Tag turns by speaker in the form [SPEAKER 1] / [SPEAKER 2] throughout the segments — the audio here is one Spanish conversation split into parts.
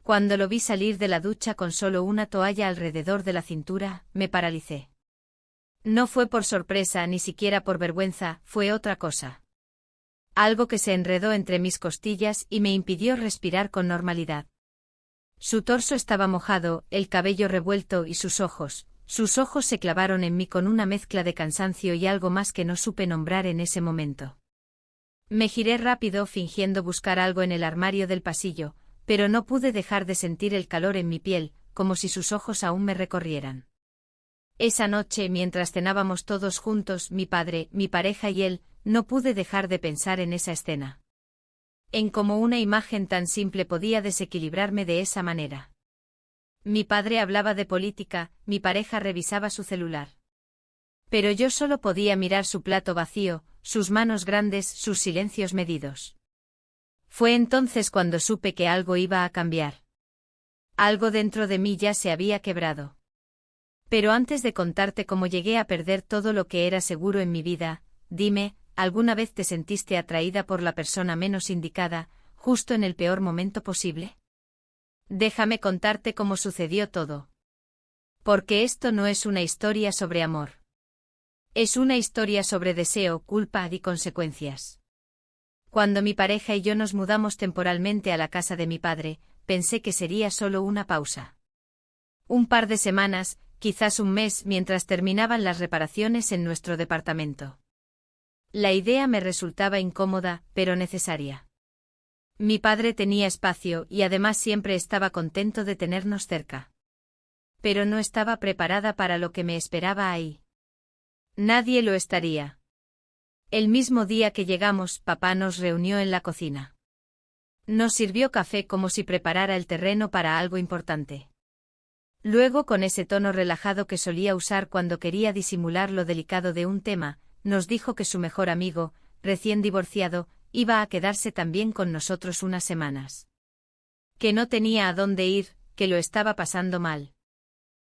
[SPEAKER 1] Cuando lo vi salir de la ducha con solo una toalla alrededor de la cintura, me paralicé. No fue por sorpresa ni siquiera por vergüenza, fue otra cosa. Algo que se enredó entre mis costillas y me impidió respirar con normalidad. Su torso estaba mojado, el cabello revuelto y sus ojos se clavaron en mí con una mezcla de cansancio y algo más que no supe nombrar en ese momento. Me giré rápido fingiendo buscar algo en el armario del pasillo, pero no pude dejar de sentir el calor en mi piel, como si sus ojos aún me recorrieran. Esa noche, mientras cenábamos todos juntos, mi padre, mi pareja y él, no pude dejar de pensar en esa escena. En cómo una imagen tan simple podía desequilibrarme de esa manera. Mi padre hablaba de política, mi pareja revisaba su celular. Pero yo solo podía mirar su plato vacío, sus manos grandes, sus silencios medidos. Fue entonces cuando supe que algo iba a cambiar. Algo dentro de mí ya se había quebrado. Pero antes de contarte cómo llegué a perder todo lo que era seguro en mi vida, dime, ¿alguna vez te sentiste atraída por la persona menos indicada, justo en el peor momento posible? Déjame contarte cómo sucedió todo. Porque esto no es una historia sobre amor. Es una historia sobre deseo, culpa y consecuencias. Cuando mi pareja y yo nos mudamos temporalmente a la casa de mi padre, pensé que sería solo una pausa. Un par de semanas, quizás un mes, mientras terminaban las reparaciones en nuestro departamento. La idea me resultaba incómoda, pero necesaria. Mi padre tenía espacio y además siempre estaba contento de tenernos cerca. Pero no estaba preparada para lo que me esperaba ahí. Nadie lo estaría. El mismo día que llegamos, papá nos reunió en la cocina. Nos sirvió café como si preparara el terreno para algo importante. Luego, con ese tono relajado que solía usar cuando quería disimular lo delicado de un tema, nos dijo que su mejor amigo, recién divorciado, iba a quedarse también con nosotros unas semanas. Que no tenía a dónde ir, que lo estaba pasando mal.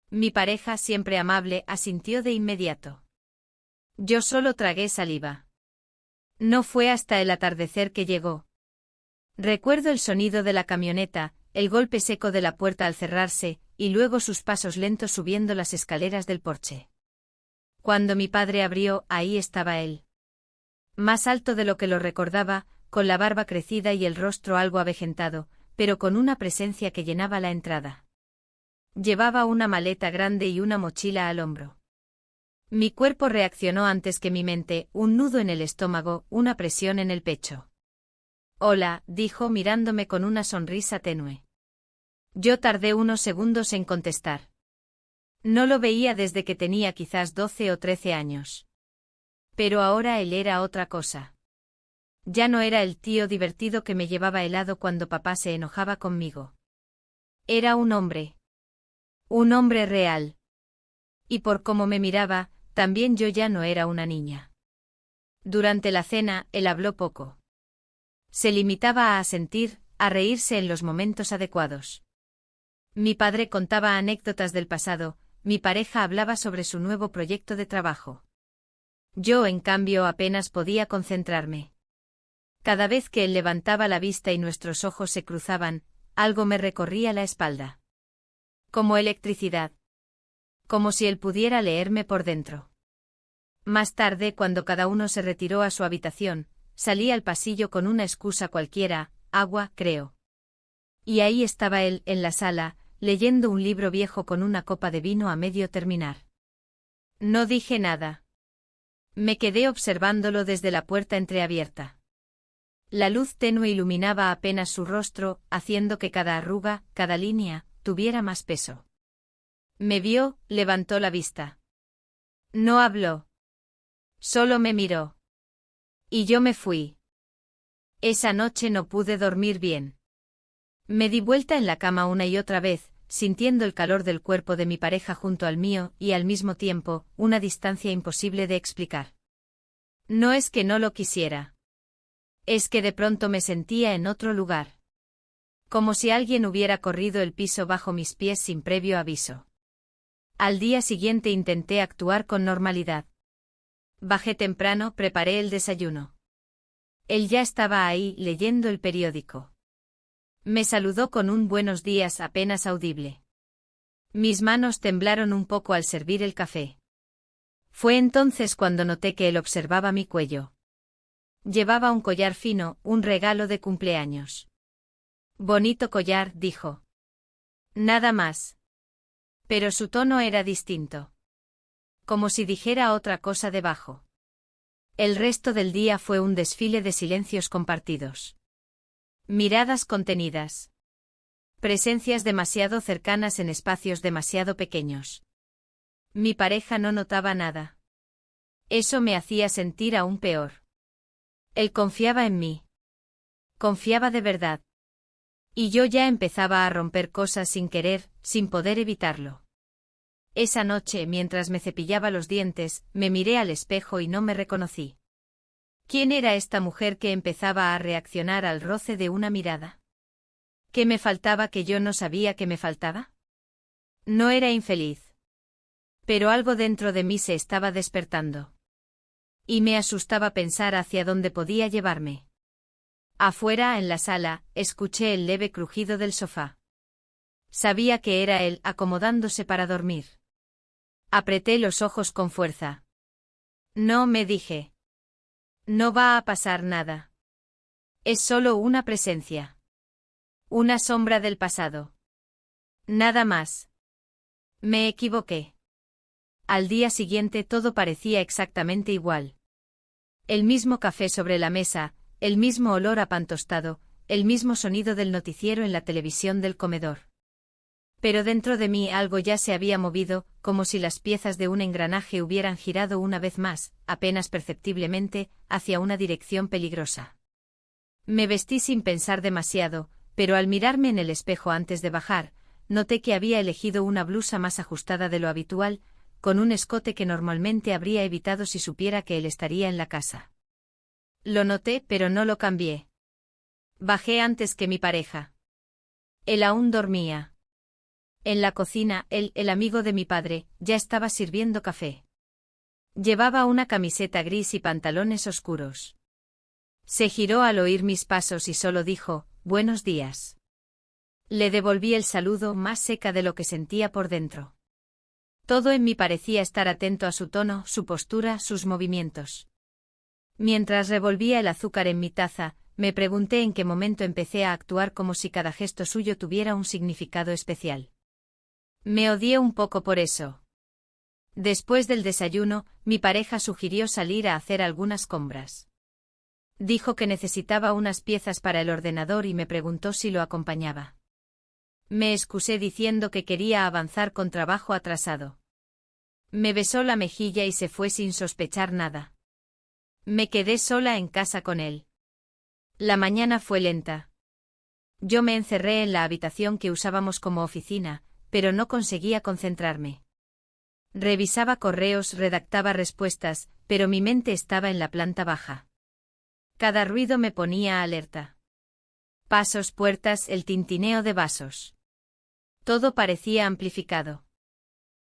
[SPEAKER 1] Mi pareja, siempre amable, asintió de inmediato. Yo solo tragué saliva. No fue hasta el atardecer que llegó. Recuerdo el sonido de la camioneta, el golpe seco de la puerta al cerrarse, y luego sus pasos lentos subiendo las escaleras del porche. Cuando mi padre abrió, ahí estaba él. Más alto de lo que lo recordaba, con la barba crecida y el rostro algo avejentado, pero con una presencia que llenaba la entrada. Llevaba una maleta grande y una mochila al hombro. Mi cuerpo reaccionó antes que mi mente, un nudo en el estómago, una presión en el pecho. Hola, dijo mirándome con una sonrisa tenue. Yo tardé unos segundos en contestar. No lo veía desde que tenía quizás 12 o 13 años. Pero ahora él era otra cosa. Ya no era el tío divertido que me llevaba helado cuando papá se enojaba conmigo. Era un hombre. Un hombre real. Y por cómo me miraba, también yo ya no era una niña. Durante la cena, él habló poco. Se limitaba a asentir, a reírse en los momentos adecuados. Mi padre contaba anécdotas del pasado, mi pareja hablaba sobre su nuevo proyecto de trabajo. Yo, en cambio, apenas podía concentrarme. Cada vez que él levantaba la vista y nuestros ojos se cruzaban, algo me recorría la espalda. Como electricidad. Como si él pudiera leerme por dentro. Más tarde, cuando cada uno se retiró a su habitación, salí al pasillo con una excusa cualquiera, agua, creo. Y ahí estaba él, en la sala, leyendo un libro viejo con una copa de vino a medio terminar. No dije nada. Me quedé observándolo desde la puerta entreabierta. La luz tenue iluminaba apenas su rostro, haciendo que cada arruga, cada línea, tuviera más peso. Me vio, levantó la vista. No habló. Solo me miró. Y yo me fui. Esa noche no pude dormir bien. Me di vuelta en la cama una y otra vez, sintiendo el calor del cuerpo de mi pareja junto al mío y al mismo tiempo, una distancia imposible de explicar. No es que no lo quisiera. Es que de pronto me sentía en otro lugar. Como si alguien hubiera corrido el piso bajo mis pies sin previo aviso. Al día siguiente intenté actuar con normalidad. Bajé temprano, preparé el desayuno. Él ya estaba ahí, leyendo el periódico. Me saludó con un buenos días apenas audible. Mis manos temblaron un poco al servir el café. Fue entonces cuando noté que él observaba mi cuello. Llevaba un collar fino, un regalo de cumpleaños. Bonito collar, dijo. Nada más. Pero su tono era distinto. Como si dijera otra cosa debajo. El resto del día fue un desfile de silencios compartidos. Miradas contenidas. Presencias demasiado cercanas en espacios demasiado pequeños. Mi pareja no notaba nada. Eso me hacía sentir aún peor. Él confiaba en mí. Confiaba de verdad. Y yo ya empezaba a romper cosas sin querer, sin poder evitarlo. Esa noche, mientras me cepillaba los dientes, me miré al espejo y no me reconocí. ¿Quién era esta mujer que empezaba a reaccionar al roce de una mirada? ¿Qué me faltaba que yo no sabía que me faltaba? No era infeliz. Pero algo dentro de mí se estaba despertando. Y me asustaba pensar hacia dónde podía llevarme. Afuera, en la sala, escuché el leve crujido del sofá. Sabía que era él acomodándose para dormir. Apreté los ojos con fuerza. No, me dije. No va a pasar nada. Es solo una presencia. Una sombra del pasado. Nada más. Me equivoqué. Al día siguiente todo parecía exactamente igual. El mismo café sobre la mesa, el mismo olor a pan tostado, el mismo sonido del noticiero en la televisión del comedor. Pero dentro de mí algo ya se había movido, como si las piezas de un engranaje hubieran girado una vez más, apenas perceptiblemente, hacia una dirección peligrosa. Me vestí sin pensar demasiado, pero al mirarme en el espejo antes de bajar, noté que había elegido una blusa más ajustada de lo habitual, con un escote que normalmente habría evitado si supiera que él estaría en la casa. Lo noté, pero no lo cambié. Bajé antes que mi pareja. Él aún dormía. En la cocina, él, el amigo de mi padre, ya estaba sirviendo café. Llevaba una camiseta gris y pantalones oscuros. Se giró al oír mis pasos y solo dijo, «Buenos días». Le devolví el saludo más seca de lo que sentía por dentro. Todo en mí parecía estar atento a su tono, su postura, sus movimientos. Mientras revolvía el azúcar en mi taza, me pregunté en qué momento empecé a actuar como si cada gesto suyo tuviera un significado especial. Me odié un poco por eso. Después del desayuno, mi pareja sugirió salir a hacer algunas compras. Dijo que necesitaba unas piezas para el ordenador y me preguntó si lo acompañaba. Me excusé diciendo que quería avanzar con trabajo atrasado. Me besó la mejilla y se fue sin sospechar nada. Me quedé sola en casa con él. La mañana fue lenta. Yo me encerré en la habitación que usábamos como oficina, pero no conseguía concentrarme. Revisaba correos, redactaba respuestas, pero mi mente estaba en la planta baja. Cada ruido me ponía alerta. Pasos, puertas, el tintineo de vasos. Todo parecía amplificado.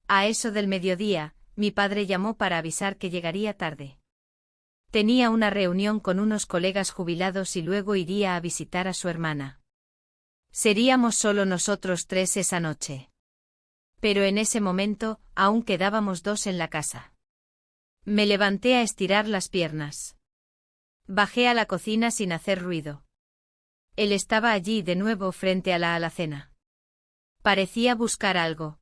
[SPEAKER 1] A eso del mediodía, mi padre llamó para avisar que llegaría tarde. Tenía una reunión con unos colegas jubilados y luego iría a visitar a su hermana. Seríamos solo nosotros tres esa noche. Pero en ese momento, aún quedábamos dos en la casa. Me levanté a estirar las piernas. Bajé a la cocina sin hacer ruido. Él estaba allí de nuevo frente a la alacena. Parecía buscar algo.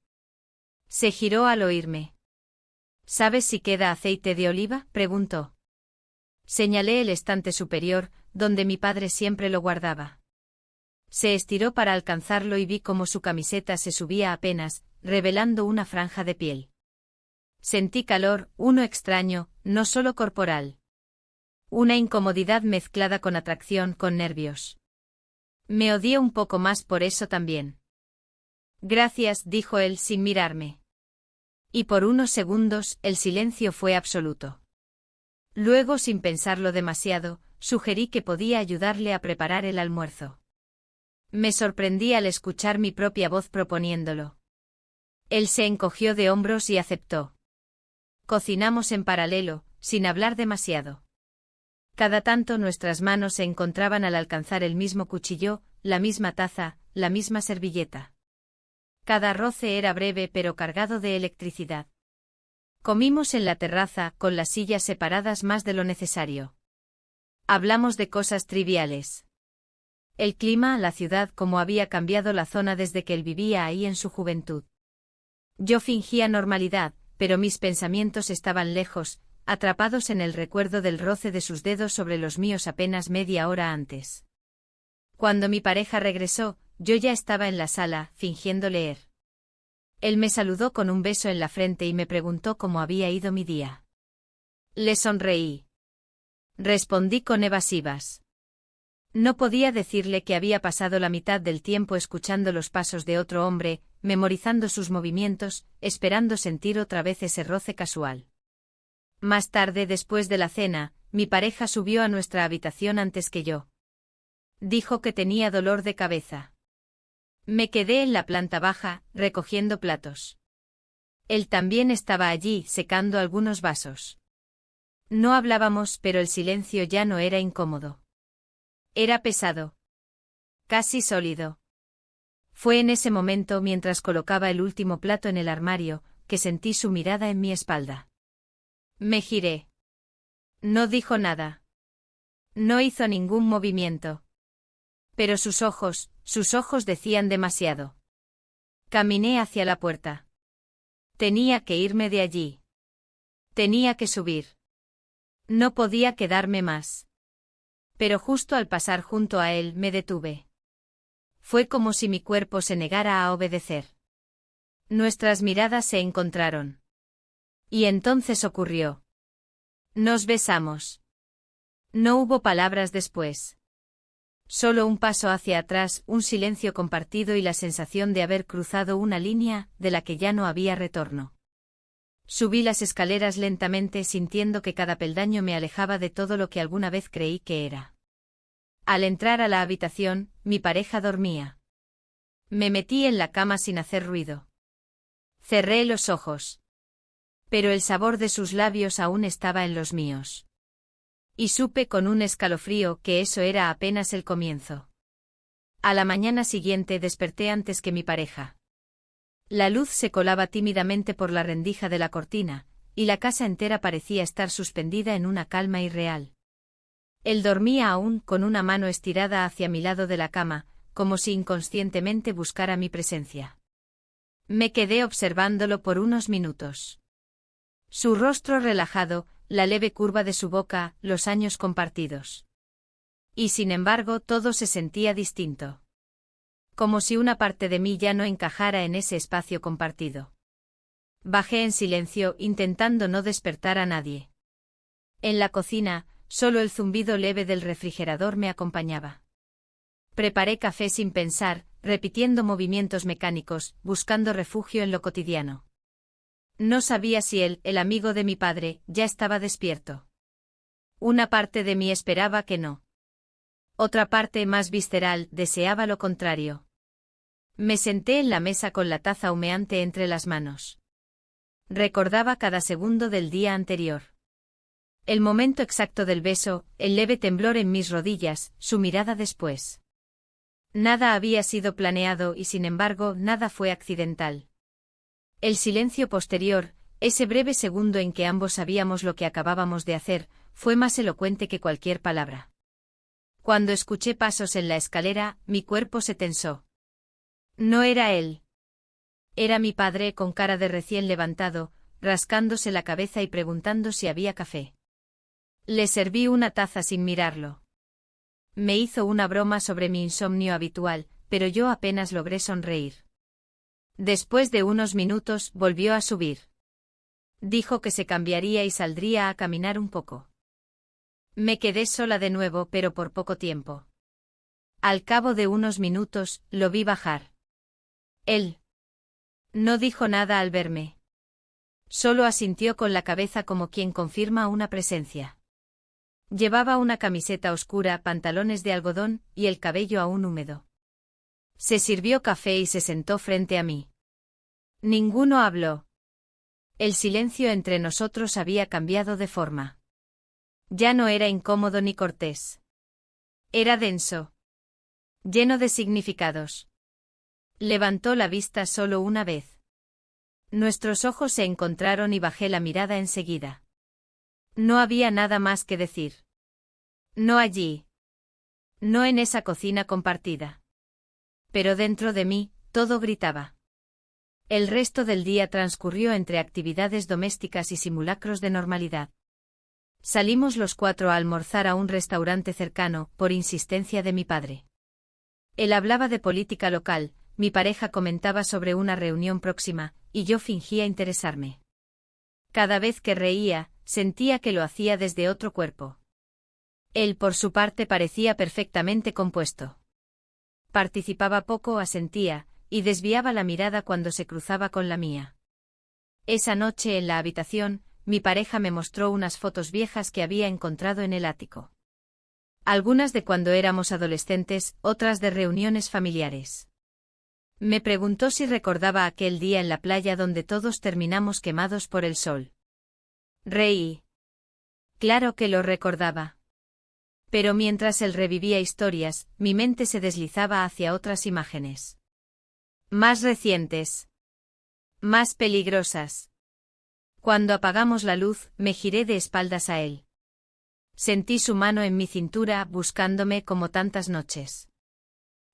[SPEAKER 1] Se giró al oírme. ¿Sabes si queda aceite de oliva?, preguntó. Señalé el estante superior, donde mi padre siempre lo guardaba. Se estiró para alcanzarlo y vi cómo su camiseta se subía apenas, revelando una franja de piel. Sentí calor, uno extraño, no solo corporal. Una incomodidad mezclada con atracción, con nervios. Me odié un poco más por eso también. Gracias, dijo él sin mirarme. Y por unos segundos, el silencio fue absoluto. Luego, sin pensarlo demasiado, sugerí que podía ayudarle a preparar el almuerzo. Me sorprendí al escuchar mi propia voz proponiéndolo. Él se encogió de hombros y aceptó. Cocinamos en paralelo, sin hablar demasiado. Cada tanto nuestras manos se encontraban al alcanzar el mismo cuchillo, la misma taza, la misma servilleta. Cada roce era breve pero cargado de electricidad. Comimos en la terraza, con las sillas separadas más de lo necesario. Hablamos de cosas triviales. El clima, la ciudad, cómo había cambiado la zona desde que él vivía ahí en su juventud. Yo fingía normalidad, pero mis pensamientos estaban lejos, atrapados en el recuerdo del roce de sus dedos sobre los míos apenas media hora antes. Cuando mi pareja regresó, yo ya estaba en la sala, fingiendo leer. Él me saludó con un beso en la frente y me preguntó cómo había ido mi día. Le sonreí. Respondí con evasivas. No podía decirle que había pasado la mitad del tiempo escuchando los pasos de otro hombre, memorizando sus movimientos, esperando sentir otra vez ese roce casual. Más tarde, después de la cena, mi pareja subió a nuestra habitación antes que yo. Dijo que tenía dolor de cabeza. Me quedé en la planta baja, recogiendo platos. Él también estaba allí, secando algunos vasos. No hablábamos, pero el silencio ya no era incómodo. Era pesado. Casi sólido. Fue en ese momento, mientras colocaba el último plato en el armario, que sentí su mirada en mi espalda. Me giré. No dijo nada. No hizo ningún movimiento. Pero sus ojos decían demasiado. Caminé hacia la puerta. Tenía que irme de allí. Tenía que subir. No podía quedarme más. Pero justo al pasar junto a él me detuve. Fue como si mi cuerpo se negara a obedecer. Nuestras miradas se encontraron. Y entonces ocurrió. Nos besamos. No hubo palabras después. Solo un paso hacia atrás, un silencio compartido y la sensación de haber cruzado una línea de la que ya no había retorno. Subí las escaleras lentamente, sintiendo que cada peldaño me alejaba de todo lo que alguna vez creí que era. Al entrar a la habitación, mi pareja dormía. Me metí en la cama sin hacer ruido. Cerré los ojos. Pero el sabor de sus labios aún estaba en los míos. Y supe con un escalofrío que eso era apenas el comienzo. A la mañana siguiente desperté antes que mi pareja. La luz se colaba tímidamente por la rendija de la cortina, y la casa entera parecía estar suspendida en una calma irreal. Él dormía aún, con una mano estirada hacia mi lado de la cama, como si inconscientemente buscara mi presencia. Me quedé observándolo por unos minutos. Su rostro relajado, la leve curva de su boca, los años compartidos. Y sin embargo todo se sentía distinto. Como si una parte de mí ya no encajara en ese espacio compartido. Bajé en silencio, intentando no despertar a nadie. En la cocina, solo el zumbido leve del refrigerador me acompañaba. Preparé café sin pensar, repitiendo movimientos mecánicos, buscando refugio en lo cotidiano. No sabía si él, el amigo de mi padre, ya estaba despierto. Una parte de mí esperaba que no. Otra parte, más visceral, deseaba lo contrario. Me senté en la mesa con la taza humeante entre las manos. Recordaba cada segundo del día anterior. El momento exacto del beso, el leve temblor en mis rodillas, su mirada después. Nada había sido planeado y sin embargo nada fue accidental. El silencio posterior, ese breve segundo en que ambos sabíamos lo que acabábamos de hacer, fue más elocuente que cualquier palabra. Cuando escuché pasos en la escalera, mi cuerpo se tensó. No era él. Era mi padre con cara de recién levantado, rascándose la cabeza y preguntando si había café. Le serví una taza sin mirarlo. Me hizo una broma sobre mi insomnio habitual, pero yo apenas logré sonreír. Después de unos minutos, volvió a subir. Dijo que se cambiaría y saldría a caminar un poco. Me quedé sola de nuevo, pero por poco tiempo. Al cabo de unos minutos, lo vi bajar. Él no dijo nada al verme. Solo asintió con la cabeza como quien confirma una presencia. Llevaba una camiseta oscura, pantalones de algodón, y el cabello aún húmedo. Se sirvió café y se sentó frente a mí. Ninguno habló. El silencio entre nosotros había cambiado de forma. Ya no era incómodo ni cortés. Era denso. lleno de significados. Levantó la vista solo una vez. Nuestros ojos se encontraron y bajé la mirada enseguida. No había nada más que decir. No allí. No en esa cocina compartida. Pero dentro de mí, todo gritaba. El resto del día transcurrió entre actividades domésticas y simulacros de normalidad. Salimos los 4 a almorzar a un restaurante cercano, por insistencia de mi padre. Él hablaba de política local, mi pareja comentaba sobre una reunión próxima, y yo fingía interesarme. Cada vez que reía, sentía que lo hacía desde otro cuerpo. Él por su parte parecía perfectamente compuesto. Participaba poco, asentía, y desviaba la mirada cuando se cruzaba con la mía. Esa noche en la habitación, mi pareja me mostró unas fotos viejas que había encontrado en el ático. Algunas de cuando éramos adolescentes, otras de reuniones familiares. Me preguntó si recordaba aquel día en la playa donde todos terminamos quemados por el sol. Reí. Claro que lo recordaba. Pero mientras él revivía historias, mi mente se deslizaba hacia otras imágenes. Más recientes. Más peligrosas. Cuando apagamos la luz, me giré de espaldas a él. Sentí su mano en mi cintura, buscándome como tantas noches.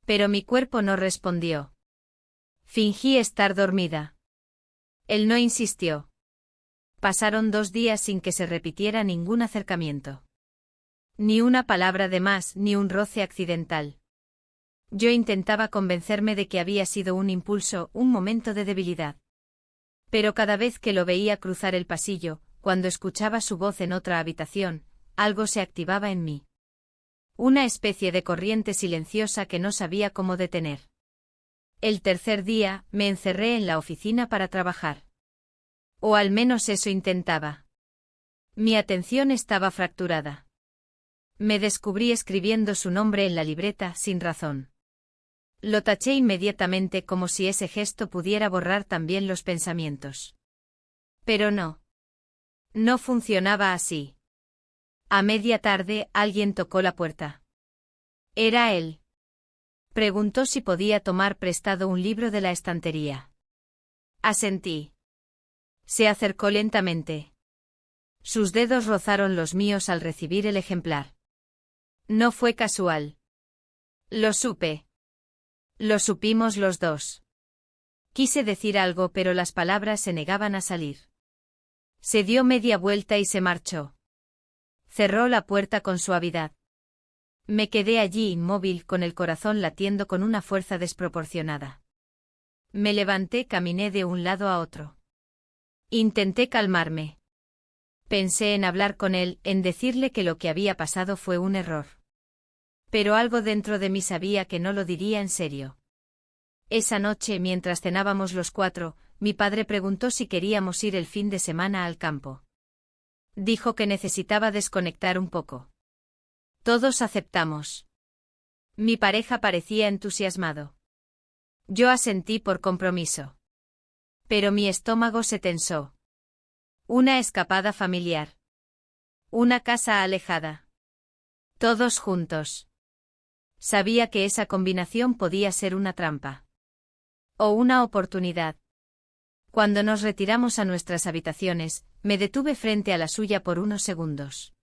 [SPEAKER 1] Pero mi cuerpo no respondió. Fingí estar dormida. Él no insistió. Pasaron 2 días sin que se repitiera ningún acercamiento. Ni una palabra de más, ni un roce accidental. Yo intentaba convencerme de que había sido un impulso, un momento de debilidad. Pero cada vez que lo veía cruzar el pasillo, cuando escuchaba su voz en otra habitación, algo se activaba en mí. Una especie de corriente silenciosa que no sabía cómo detener. El tercer día, me encerré en la oficina para trabajar. O al menos eso intentaba. Mi atención estaba fracturada. Me descubrí escribiendo su nombre en la libreta sin razón. Lo taché inmediatamente como si ese gesto pudiera borrar también los pensamientos. Pero no. No funcionaba así. A media tarde, alguien tocó la puerta. Era él. Preguntó si podía tomar prestado un libro de la estantería. Asentí. Se acercó lentamente. Sus dedos rozaron los míos al recibir el ejemplar. No fue casual. Lo supe. Lo supimos los dos. Quise decir algo, pero las palabras se negaban a salir. Se dio media vuelta y se marchó. Cerró la puerta con suavidad. Me quedé allí inmóvil, con el corazón latiendo con una fuerza desproporcionada. Me levanté, caminé de un lado a otro. Intenté calmarme. Pensé en hablar con él, en decirle que lo que había pasado fue un error. Pero algo dentro de mí sabía que no lo diría en serio. Esa noche, mientras cenábamos los 4, mi padre preguntó si queríamos ir el fin de semana al campo. Dijo que necesitaba desconectar un poco. Todos aceptamos. Mi pareja parecía entusiasmado. Yo asentí por compromiso. Pero mi estómago se tensó. Una escapada familiar. Una casa alejada. Todos juntos. Sabía que esa combinación podía ser una trampa. O una oportunidad. Cuando nos retiramos a nuestras habitaciones, me detuve frente a la suya por unos segundos.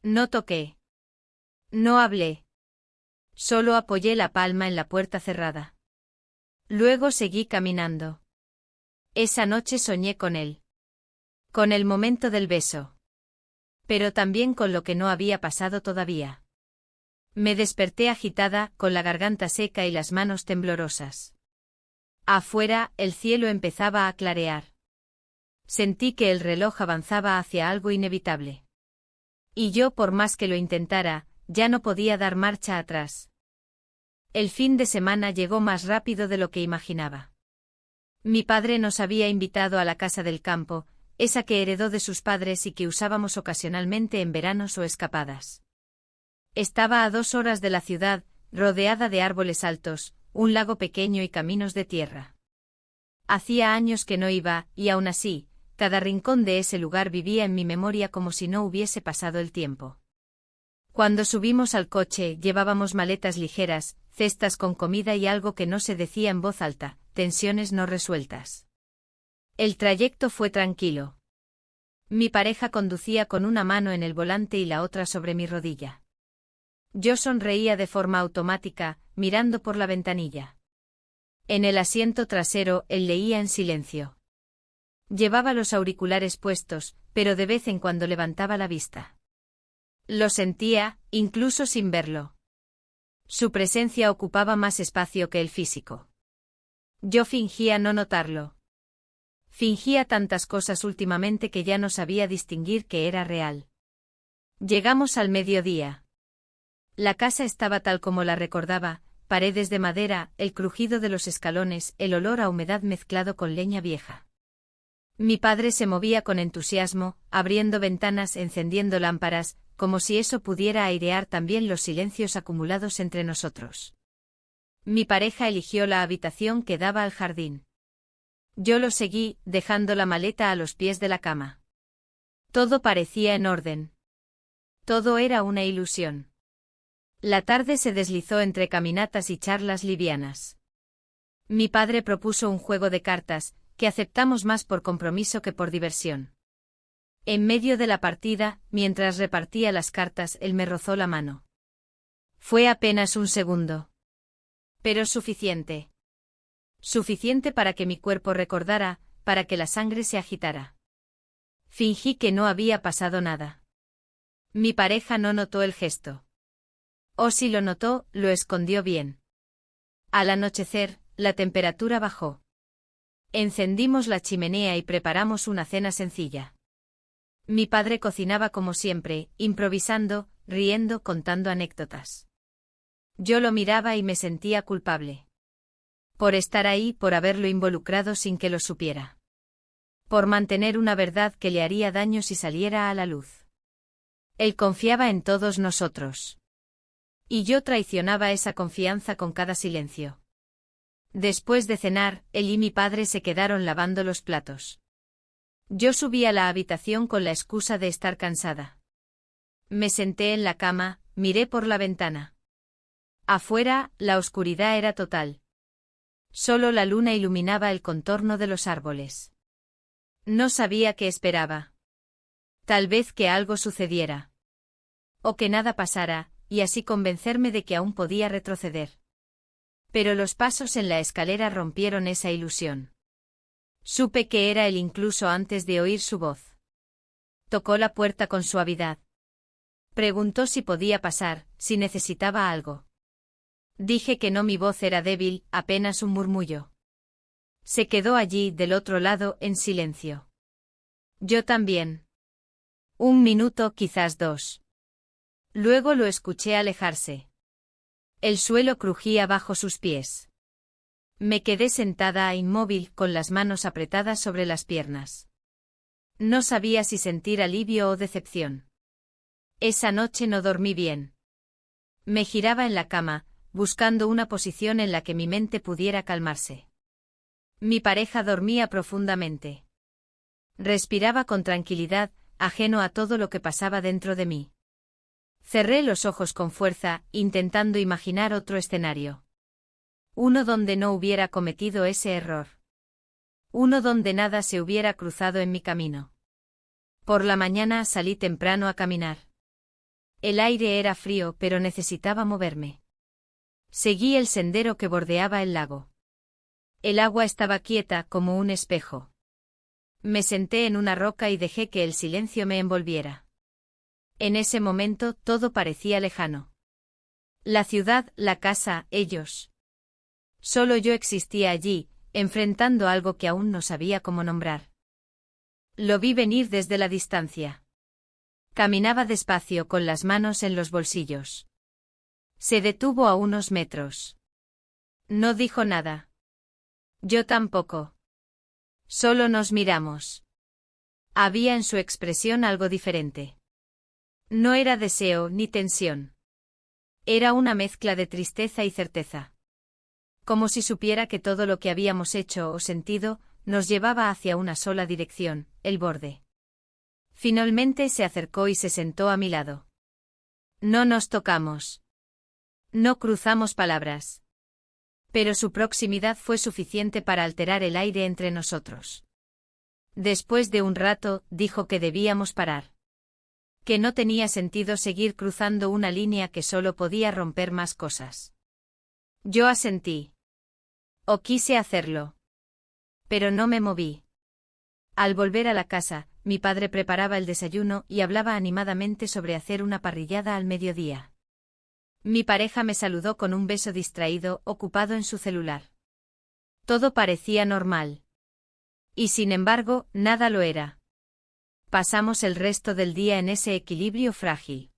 [SPEAKER 1] No toqué. No hablé. Solo apoyé la palma en la puerta cerrada. Luego seguí caminando. Esa noche soñé con él. Con el momento del beso. Pero también con lo que no había pasado todavía. Me desperté agitada, con la garganta seca y las manos temblorosas. Afuera, el cielo empezaba a clarear. Sentí que el reloj avanzaba hacia algo inevitable. Y yo, por más que lo intentara, ya no podía dar marcha atrás. El fin de semana llegó más rápido de lo que imaginaba. Mi padre nos había invitado a la casa del campo, esa que heredó de sus padres y que usábamos ocasionalmente en veranos o escapadas. Estaba a 2 horas de la ciudad, rodeada de árboles altos, un lago pequeño y caminos de tierra. Hacía años que no iba, y aún así, cada rincón de ese lugar vivía en mi memoria como si no hubiese pasado el tiempo. Cuando subimos al coche, llevábamos maletas ligeras, cestas con comida y algo que no se decía en voz alta, tensiones no resueltas. El trayecto fue tranquilo. Mi pareja conducía con una mano en el volante y la otra sobre mi rodilla. Yo sonreía de forma automática, mirando por la ventanilla. En el asiento trasero, él leía en silencio. Llevaba los auriculares puestos, pero de vez en cuando levantaba la vista. Lo sentía, incluso sin verlo. Su presencia ocupaba más espacio que el físico. Yo fingía no notarlo. Fingía tantas cosas últimamente que ya no sabía distinguir qué era real. Llegamos al mediodía. La casa estaba tal como la recordaba, paredes de madera, el crujido de los escalones, el olor a humedad mezclado con leña vieja. Mi padre se movía con entusiasmo, abriendo ventanas, encendiendo lámparas, como si eso pudiera airear también los silencios acumulados entre nosotros. Mi pareja eligió la habitación que daba al jardín. Yo lo seguí, dejando la maleta a los pies de la cama. Todo parecía en orden. Todo era una ilusión. La tarde se deslizó entre caminatas y charlas livianas. Mi padre propuso un juego de cartas, que aceptamos más por compromiso que por diversión. En medio de la partida, mientras repartía las cartas, él me rozó la mano. Fue apenas un segundo. Pero suficiente. Suficiente para que mi cuerpo recordara, para que la sangre se agitara. Fingí que no había pasado nada. Mi pareja no notó el gesto. O si lo notó, lo escondió bien. Al anochecer, la temperatura bajó. Encendimos la chimenea y preparamos una cena sencilla. Mi padre cocinaba como siempre, improvisando, riendo, contando anécdotas. Yo lo miraba y me sentía culpable. Por estar ahí, por haberlo involucrado sin que lo supiera. Por mantener una verdad que le haría daño si saliera a la luz. Él confiaba en todos nosotros. Y yo traicionaba esa confianza con cada silencio. Después de cenar, él y mi padre se quedaron lavando los platos. Yo subí a la habitación con la excusa de estar cansada. Me senté en la cama, miré por la ventana. Afuera, la oscuridad era total. Solo la luna iluminaba el contorno de los árboles. No sabía qué esperaba. Tal vez que algo sucediera. O que nada pasara, y así convencerme de que aún podía retroceder. Pero los pasos en la escalera rompieron esa ilusión. Supe que era él incluso antes de oír su voz. Tocó la puerta con suavidad. Preguntó si podía pasar, si necesitaba algo. Dije que no, mi voz era débil, apenas un murmullo. Se quedó allí, del otro lado, en silencio. Yo también. 1 minuto, quizás 2. Luego lo escuché alejarse. El suelo crujía bajo sus pies. Me quedé sentada inmóvil, con las manos apretadas sobre las piernas. No sabía si sentir alivio o decepción. Esa noche no dormí bien. Me giraba en la cama, buscando una posición en la que mi mente pudiera calmarse. Mi pareja dormía profundamente. Respiraba con tranquilidad, ajeno a todo lo que pasaba dentro de mí. Cerré los ojos con fuerza, intentando imaginar otro escenario. Uno donde no hubiera cometido ese error. Uno donde nada se hubiera cruzado en mi camino. Por la mañana salí temprano a caminar. El aire era frío, pero necesitaba moverme. Seguí el sendero que bordeaba el lago. El agua estaba quieta como un espejo. Me senté en una roca y dejé que el silencio me envolviera. En ese momento todo parecía lejano. La ciudad, la casa, ellos. Solo yo existía allí, enfrentando algo que aún no sabía cómo nombrar. Lo vi venir desde la distancia. Caminaba despacio con las manos en los bolsillos. Se detuvo a unos metros. No dijo nada. Yo tampoco. Solo nos miramos. Había en su expresión algo diferente. No era deseo ni tensión. Era una mezcla de tristeza y certeza. Como si supiera que todo lo que habíamos hecho o sentido nos llevaba hacia una sola dirección, el borde. Finalmente se acercó y se sentó a mi lado. No nos tocamos. No cruzamos palabras. Pero su proximidad fue suficiente para alterar el aire entre nosotros. Después de un rato, dijo que debíamos parar. Que no tenía sentido seguir cruzando una línea que solo podía romper más cosas. Yo asentí. O quise hacerlo. Pero no me moví. Al volver a la casa, mi padre preparaba el desayuno y hablaba animadamente sobre hacer una parrillada al mediodía. Mi pareja me saludó con un beso distraído, ocupado en su celular. Todo parecía normal. Y sin embargo, nada lo era. Pasamos el resto del día en ese equilibrio frágil.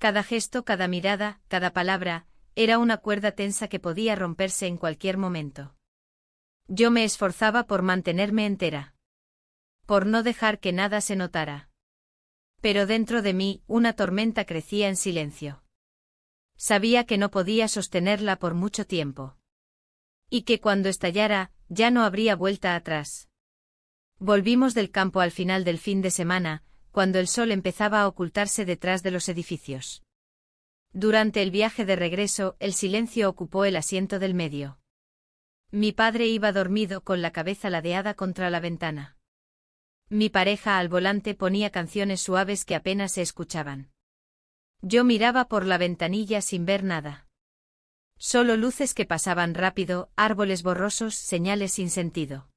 [SPEAKER 1] Cada gesto, cada mirada, cada palabra, era una cuerda tensa que podía romperse en cualquier momento. Yo me esforzaba por mantenerme entera. Por no dejar que nada se notara. Pero dentro de mí, una tormenta crecía en silencio. Sabía que no podía sostenerla por mucho tiempo. Y que cuando estallara, ya no habría vuelta atrás. Volvimos del campo al final del fin de semana, cuando el sol empezaba a ocultarse detrás de los edificios. Durante el viaje de regreso, el silencio ocupó el asiento del medio. Mi padre iba dormido con la cabeza ladeada contra la ventana. Mi pareja al volante ponía canciones suaves que apenas se escuchaban. Yo miraba por la ventanilla sin ver nada. Solo luces que pasaban rápido, árboles borrosos, señales sin sentido.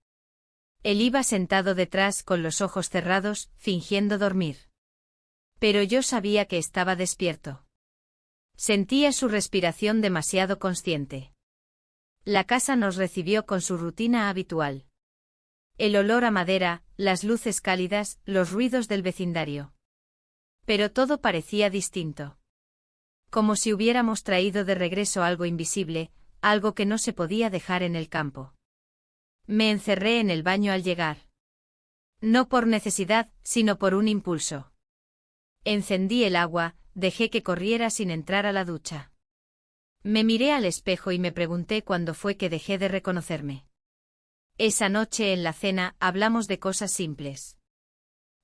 [SPEAKER 1] Él iba sentado detrás con los ojos cerrados, fingiendo dormir. Pero yo sabía que estaba despierto. Sentía su respiración demasiado consciente. La casa nos recibió con su rutina habitual. El olor a madera, las luces cálidas, los ruidos del vecindario. Pero todo parecía distinto. Como si hubiéramos traído de regreso algo invisible, algo que no se podía dejar en el campo. Me encerré en el baño al llegar. No por necesidad, sino por un impulso. Encendí el agua, dejé que corriera sin entrar a la ducha. Me miré al espejo y me pregunté cuándo fue que dejé de reconocerme. Esa noche en la cena hablamos de cosas simples.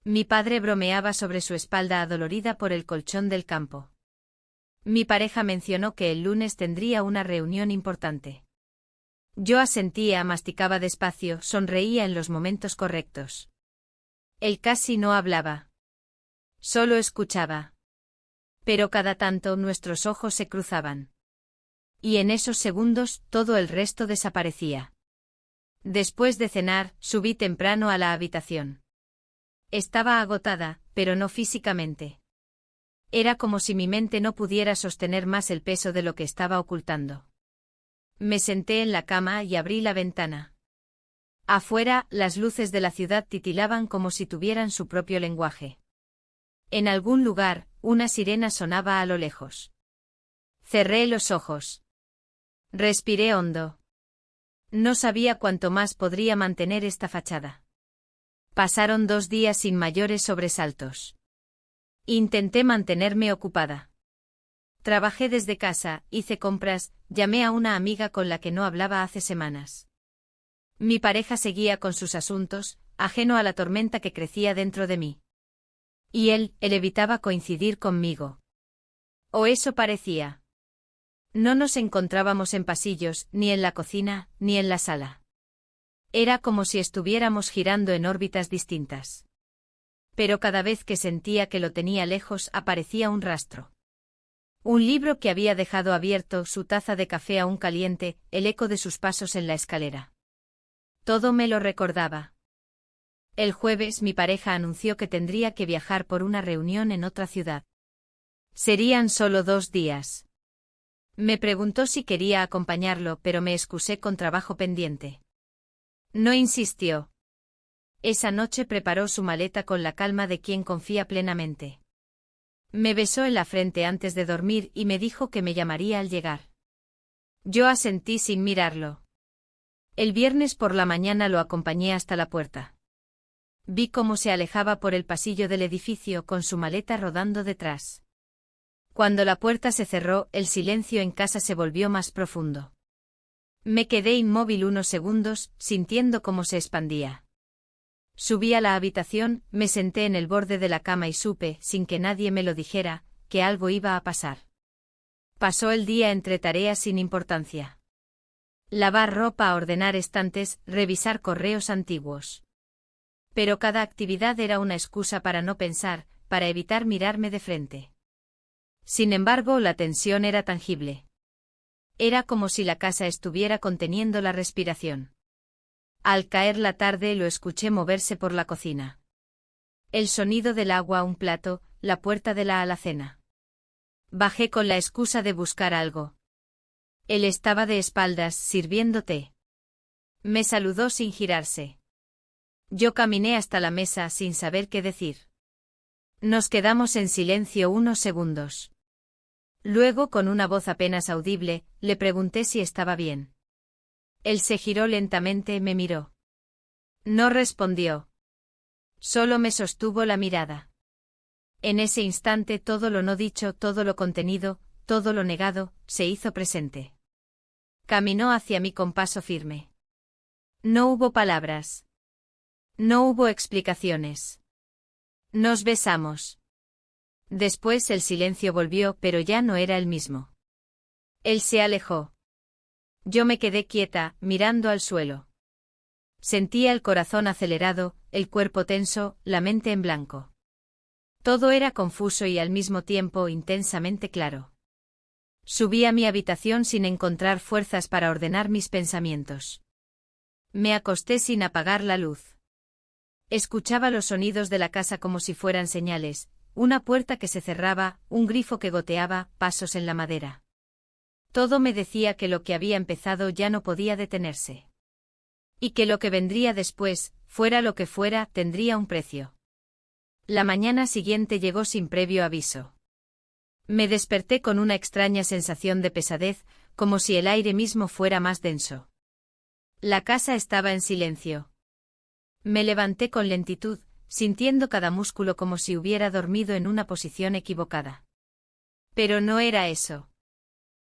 [SPEAKER 1] Mi padre bromeaba sobre su espalda adolorida por el colchón del campo. Mi pareja mencionó que el lunes tendría una reunión importante. Yo asentía, masticaba despacio, sonreía en los momentos correctos. Él casi no hablaba. Solo escuchaba. Pero cada tanto nuestros ojos se cruzaban. Y en esos segundos todo el resto desaparecía. Después de cenar, subí temprano a la habitación. Estaba agotada, pero no físicamente. Era como si mi mente no pudiera sostener más el peso de lo que estaba ocultando. Me senté en la cama y abrí la ventana. Afuera, las luces de la ciudad titilaban como si tuvieran su propio lenguaje. En algún lugar, una sirena sonaba a lo lejos. Cerré los ojos. Respiré hondo. No sabía cuánto más podría mantener esta fachada. Pasaron 2 días sin mayores sobresaltos. Intenté mantenerme ocupada. Trabajé desde casa, hice compras, llamé a una amiga con la que no hablaba hace semanas. Mi pareja seguía con sus asuntos, ajeno a la tormenta que crecía dentro de mí. Y él evitaba coincidir conmigo. O eso parecía. No nos encontrábamos en pasillos, ni en la cocina, ni en la sala. Era como si estuviéramos girando en órbitas distintas. Pero cada vez que sentía que lo tenía lejos aparecía un rastro. Un libro que había dejado abierto, su taza de café aún caliente, el eco de sus pasos en la escalera. Todo me lo recordaba. El jueves mi pareja anunció que tendría que viajar por una reunión en otra ciudad. Serían solo 2 días. Me preguntó si quería acompañarlo, pero me excusé con trabajo pendiente. No insistió. Esa noche preparó su maleta con la calma de quien confía plenamente. Me besó en la frente antes de dormir y me dijo que me llamaría al llegar. Yo asentí sin mirarlo. El viernes por la mañana lo acompañé hasta la puerta. Vi cómo se alejaba por el pasillo del edificio con su maleta rodando detrás. Cuando la puerta se cerró, el silencio en casa se volvió más profundo. Me quedé inmóvil unos segundos, sintiendo cómo se expandía. Subí a la habitación, me senté en el borde de la cama y supe, sin que nadie me lo dijera, que algo iba a pasar. Pasó el día entre tareas sin importancia. Lavar ropa, ordenar estantes, revisar correos antiguos. Pero cada actividad era una excusa para no pensar, para evitar mirarme de frente. Sin embargo, la tensión era tangible. Era como si la casa estuviera conteniendo la respiración. Al caer la tarde lo escuché moverse por la cocina. El sonido del agua, un plato, la puerta de la alacena. Bajé con la excusa de buscar algo. Él estaba de espaldas, sirviendo té. Me saludó sin girarse. Yo caminé hasta la mesa sin saber qué decir. Nos quedamos en silencio unos segundos. Luego, con una voz apenas audible, le pregunté si estaba bien. Él se giró lentamente, me miró. No respondió. Solo me sostuvo la mirada. En ese instante todo lo no dicho, todo lo contenido, todo lo negado, se hizo presente. Caminó hacia mí con paso firme. No hubo palabras. No hubo explicaciones. Nos besamos. Después el silencio volvió, pero ya no era el mismo. Él se alejó. Yo me quedé quieta, mirando al suelo. Sentía el corazón acelerado, el cuerpo tenso, la mente en blanco. Todo era confuso y al mismo tiempo intensamente claro. Subí a mi habitación sin encontrar fuerzas para ordenar mis pensamientos. Me acosté sin apagar la luz. Escuchaba los sonidos de la casa como si fueran señales, una puerta que se cerraba, un grifo que goteaba, pasos en la madera. Todo me decía que lo que había empezado ya no podía detenerse. Y que lo que vendría después, fuera lo que fuera, tendría un precio. La mañana siguiente llegó sin previo aviso. Me desperté con una extraña sensación de pesadez, como si el aire mismo fuera más denso. La casa estaba en silencio. Me levanté con lentitud, sintiendo cada músculo como si hubiera dormido en una posición equivocada. Pero no era eso.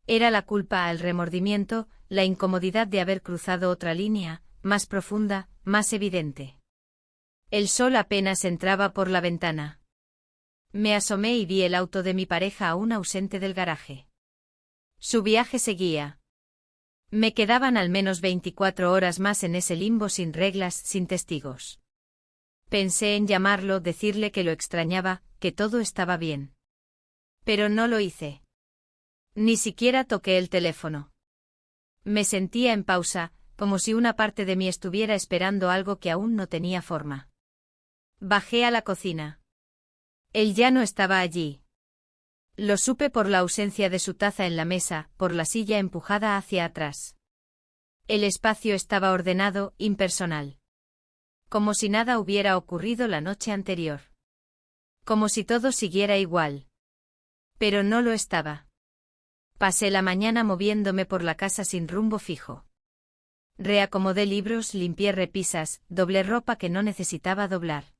[SPEAKER 1] Era la culpa, el remordimiento, la incomodidad de haber cruzado otra línea, más profunda, más evidente. El sol apenas entraba por la ventana. Me asomé y vi el auto de mi pareja aún ausente del garaje. Su viaje seguía. Me quedaban al menos 24 horas más en ese limbo sin reglas, sin testigos. Pensé en llamarlo, decirle que lo extrañaba, que todo estaba bien. Pero no lo hice. Ni siquiera toqué el teléfono. Me sentía en pausa, como si una parte de mí estuviera esperando algo que aún no tenía forma. Bajé a la cocina. Él ya no estaba allí. Lo supe por la ausencia de su taza en la mesa, por la silla empujada hacia atrás. El espacio estaba ordenado, impersonal. Como si nada hubiera ocurrido la noche anterior. Como si todo siguiera igual. Pero no lo estaba. Pasé la mañana moviéndome por la casa sin rumbo fijo. Reacomodé libros, limpié repisas, doblé ropa que no necesitaba doblar.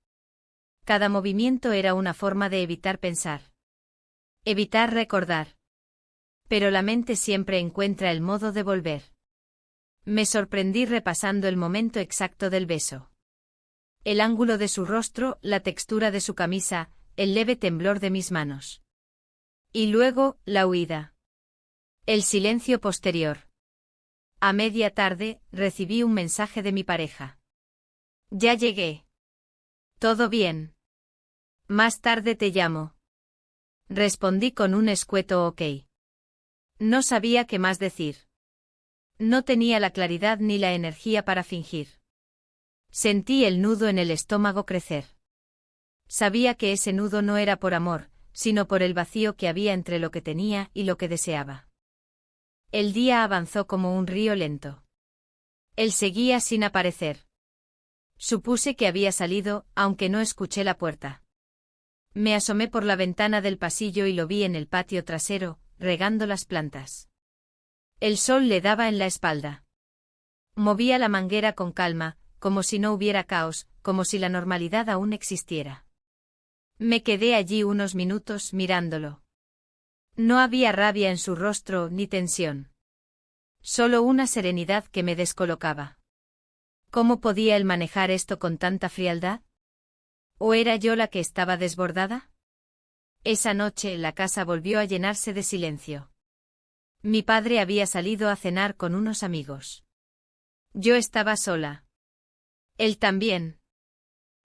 [SPEAKER 1] Cada movimiento era una forma de evitar pensar. Evitar recordar. Pero la mente siempre encuentra el modo de volver. Me sorprendí repasando el momento exacto del beso. El ángulo de su rostro, la textura de su camisa, el leve temblor de mis manos. Y luego, la huida. El silencio posterior. A media tarde, recibí un mensaje de mi pareja. Ya llegué. ¿Todo bien? Más tarde te llamo. Respondí con un escueto ok. No sabía qué más decir. No tenía la claridad ni la energía para fingir. Sentí el nudo en el estómago crecer. Sabía que ese nudo no era por amor, sino por el vacío que había entre lo que tenía y lo que deseaba. El día avanzó como un río lento. Él seguía sin aparecer. Supuse que había salido, aunque no escuché la puerta. Me asomé por la ventana del pasillo y lo vi en el patio trasero, regando las plantas. El sol le daba en la espalda. Movía la manguera con calma, como si no hubiera caos, como si la normalidad aún existiera. Me quedé allí unos minutos mirándolo. No había rabia en su rostro ni tensión. Solo una serenidad que me descolocaba. ¿Cómo podía él manejar esto con tanta frialdad? ¿O era yo la que estaba desbordada? Esa noche la casa volvió a llenarse de silencio. Mi padre había salido a cenar con unos amigos. Yo estaba sola. Él también.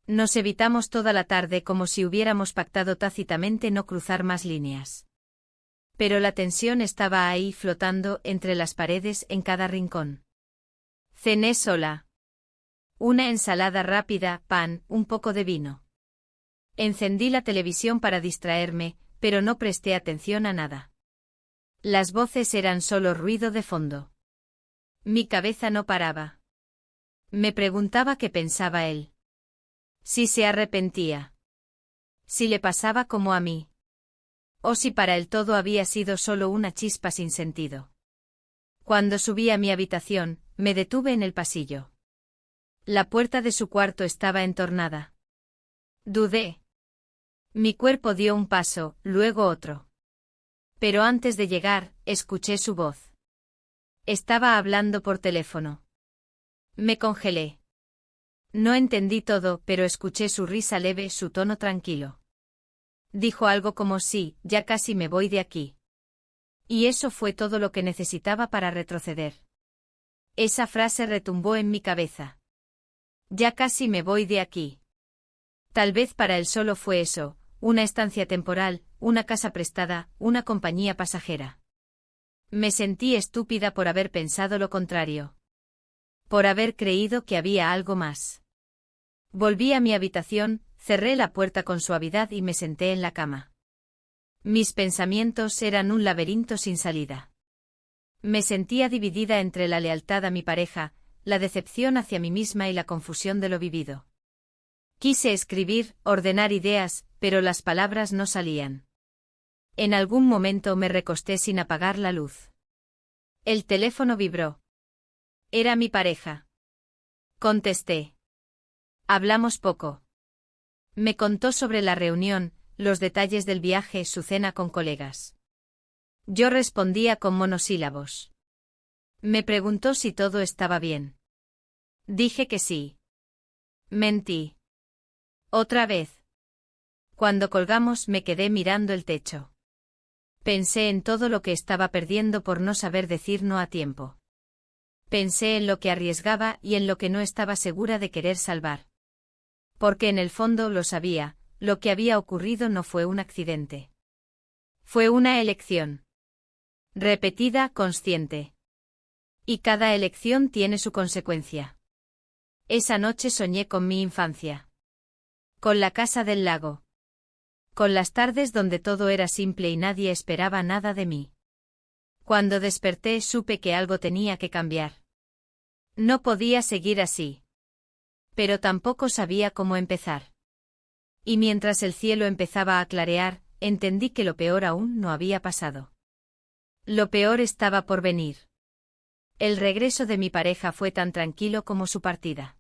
[SPEAKER 1] Nos evitamos toda la tarde como si hubiéramos pactado tácitamente no cruzar más líneas. Pero la tensión estaba ahí flotando entre las paredes en cada rincón. Cené sola. Una ensalada rápida, pan, un poco de vino. Encendí la televisión para distraerme, pero no presté atención a nada. Las voces eran solo ruido de fondo. Mi cabeza no paraba. Me preguntaba qué pensaba él. Si se arrepentía. Si le pasaba como a mí. O si para él todo había sido solo una chispa sin sentido. Cuando subí a mi habitación, me detuve en el pasillo. La puerta de su cuarto estaba entornada. Dudé. Mi cuerpo dio un paso, luego otro. Pero antes de llegar, escuché su voz. Estaba hablando por teléfono. Me congelé. No entendí todo, pero escuché su risa leve, su tono tranquilo. Dijo algo como sí, ya casi me voy de aquí. Y eso fue todo lo que necesitaba para retroceder. Esa frase retumbó en mi cabeza. Ya casi me voy de aquí. Tal vez para él solo fue eso, una estancia temporal, una casa prestada, una compañía pasajera. Me sentí estúpida por haber pensado lo contrario. Por haber creído que había algo más. Volví a mi habitación, cerré la puerta con suavidad y me senté en la cama. Mis pensamientos eran un laberinto sin salida. Me sentía dividida entre la lealtad a mi pareja, la decepción hacia mí misma y la confusión de lo vivido. Quise escribir, ordenar ideas, pero las palabras no salían. En algún momento me recosté sin apagar la luz. El teléfono vibró. Era mi pareja. Contesté. Hablamos poco. Me contó sobre la reunión, los detalles del viaje, su cena con colegas. Yo respondía con monosílabos. Me preguntó si todo estaba bien. Dije que sí. Mentí. Otra vez. Cuando colgamos me quedé mirando el techo. Pensé en todo lo que estaba perdiendo por no saber decir no a tiempo. Pensé en lo que arriesgaba y en lo que no estaba segura de querer salvar. Porque en el fondo lo sabía, lo que había ocurrido no fue un accidente. Fue una elección. Repetida, consciente. Y cada elección tiene su consecuencia. Esa noche soñé con mi infancia. Con la casa del lago. Con las tardes donde todo era simple y nadie esperaba nada de mí. Cuando desperté supe que algo tenía que cambiar. No podía seguir así. Pero tampoco sabía cómo empezar. Y mientras el cielo empezaba a clarear, entendí que lo peor aún no había pasado. Lo peor estaba por venir. El regreso de mi pareja fue tan tranquilo como su partida.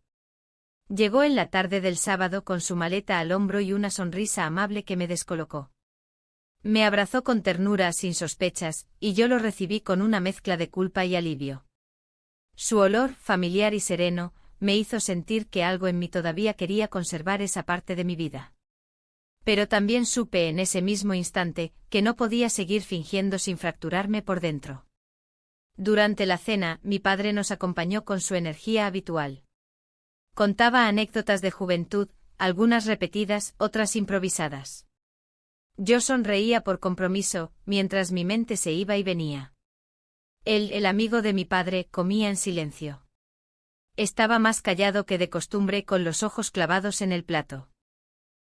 [SPEAKER 1] Llegó en la tarde del sábado con su maleta al hombro y una sonrisa amable que me descolocó. Me abrazó con ternura sin sospechas, y yo lo recibí con una mezcla de culpa y alivio. Su olor, familiar y sereno, me hizo sentir que algo en mí todavía quería conservar esa parte de mi vida. Pero también supe en ese mismo instante que no podía seguir fingiendo sin fracturarme por dentro. Durante la cena, mi padre nos acompañó con su energía habitual. Contaba anécdotas de juventud, algunas repetidas, otras improvisadas. Yo sonreía por compromiso, mientras mi mente se iba y venía. Él, el amigo de mi padre, comía en silencio. Estaba más callado que de costumbre, con los ojos clavados en el plato.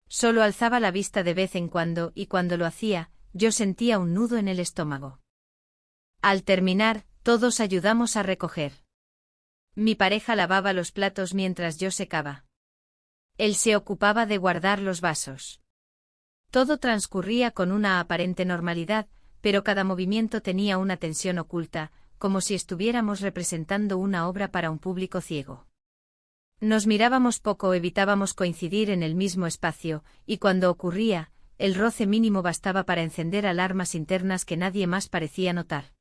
[SPEAKER 1] Solo alzaba la vista de vez en cuando, y cuando lo hacía, yo sentía un nudo en el estómago. Al terminar, todos ayudamos a recoger. Mi pareja lavaba los platos mientras yo secaba. Él se ocupaba de guardar los vasos. Todo transcurría con una aparente normalidad, pero cada movimiento tenía una tensión oculta, como si estuviéramos representando una obra para un público ciego. Nos mirábamos poco, evitábamos coincidir en el mismo espacio, y cuando ocurría, el roce mínimo bastaba para encender alarmas internas que nadie más parecía notar.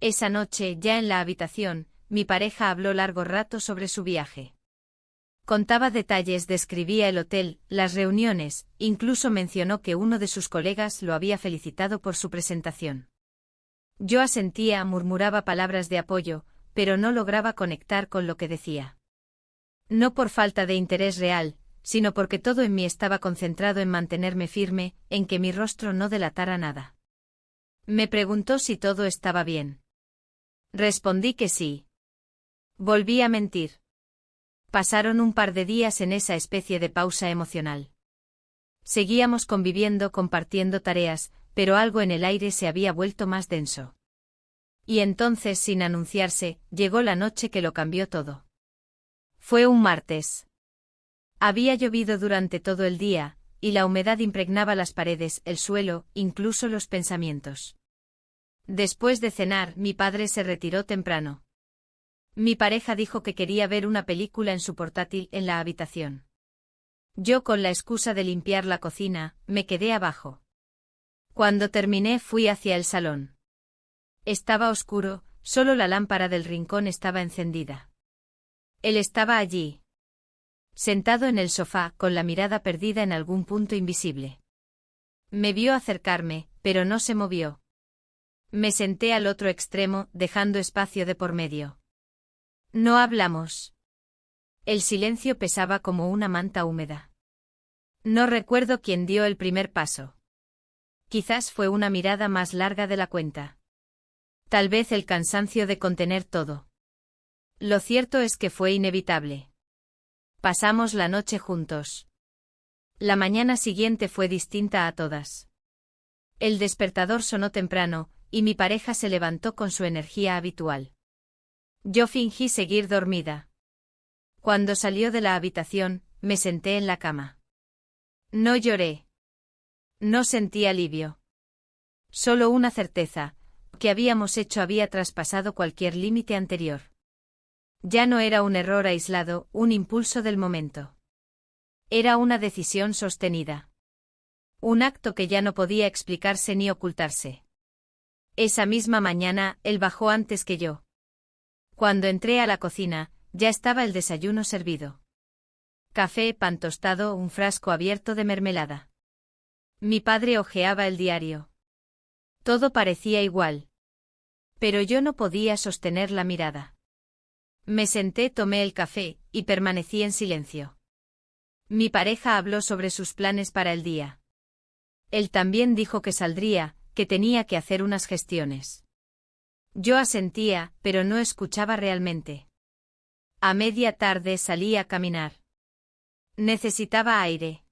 [SPEAKER 1] Esa noche, ya en la habitación, mi pareja habló largo rato sobre su viaje. Contaba detalles, describía el hotel, las reuniones, incluso mencionó que uno de sus colegas lo había felicitado por su presentación. Yo asentía, murmuraba palabras de apoyo, pero no lograba conectar con lo que decía. No por falta de interés real, sino porque todo en mí estaba concentrado en mantenerme firme, en que mi rostro no delatara nada. Me preguntó si todo estaba bien. Respondí que sí. Volví a mentir. Pasaron un par de días en esa especie de pausa emocional. Seguíamos conviviendo, compartiendo tareas, pero algo en el aire se había vuelto más denso. Y entonces, sin anunciarse, llegó la noche que lo cambió todo. Fue un martes. Había llovido durante todo el día, y la humedad impregnaba las paredes, el suelo, incluso los pensamientos. Después de cenar, mi padre se retiró temprano. Mi pareja dijo que quería ver una película en su portátil en la habitación. Yo, con la excusa de limpiar la cocina, me quedé abajo. Cuando terminé, fui hacia el salón. Estaba oscuro, solo la lámpara del rincón estaba encendida. Él estaba allí, sentado en el sofá, con la mirada perdida en algún punto invisible. Me vio acercarme, pero no se movió. Me senté al otro extremo, dejando espacio de por medio. No hablamos. El silencio pesaba como una manta húmeda. No recuerdo quién dio el primer paso. Quizás fue una mirada más larga de la cuenta. Tal vez el cansancio de contener todo. Lo cierto es que fue inevitable. Pasamos la noche juntos. La mañana siguiente fue distinta a todas. El despertador sonó temprano, y mi pareja se levantó con su energía habitual. Yo fingí seguir dormida. Cuando salió de la habitación, me senté en la cama. No lloré. No sentí alivio. Solo una certeza: que habíamos hecho había traspasado cualquier límite anterior. Ya no era un error aislado, un impulso del momento. Era una decisión sostenida. Un acto que ya no podía explicarse ni ocultarse. Esa misma mañana, él bajó antes que yo. Cuando entré a la cocina, ya estaba el desayuno servido. Café, pan tostado, un frasco abierto de mermelada. Mi padre hojeaba el diario. Todo parecía igual. Pero yo no podía sostener la mirada. Me senté, tomé el café, y permanecí en silencio. Mi pareja habló sobre sus planes para el día. Él también dijo que saldría, que tenía que hacer unas gestiones. Yo asentía, pero no escuchaba realmente. A media tarde salí a caminar. Necesitaba aire.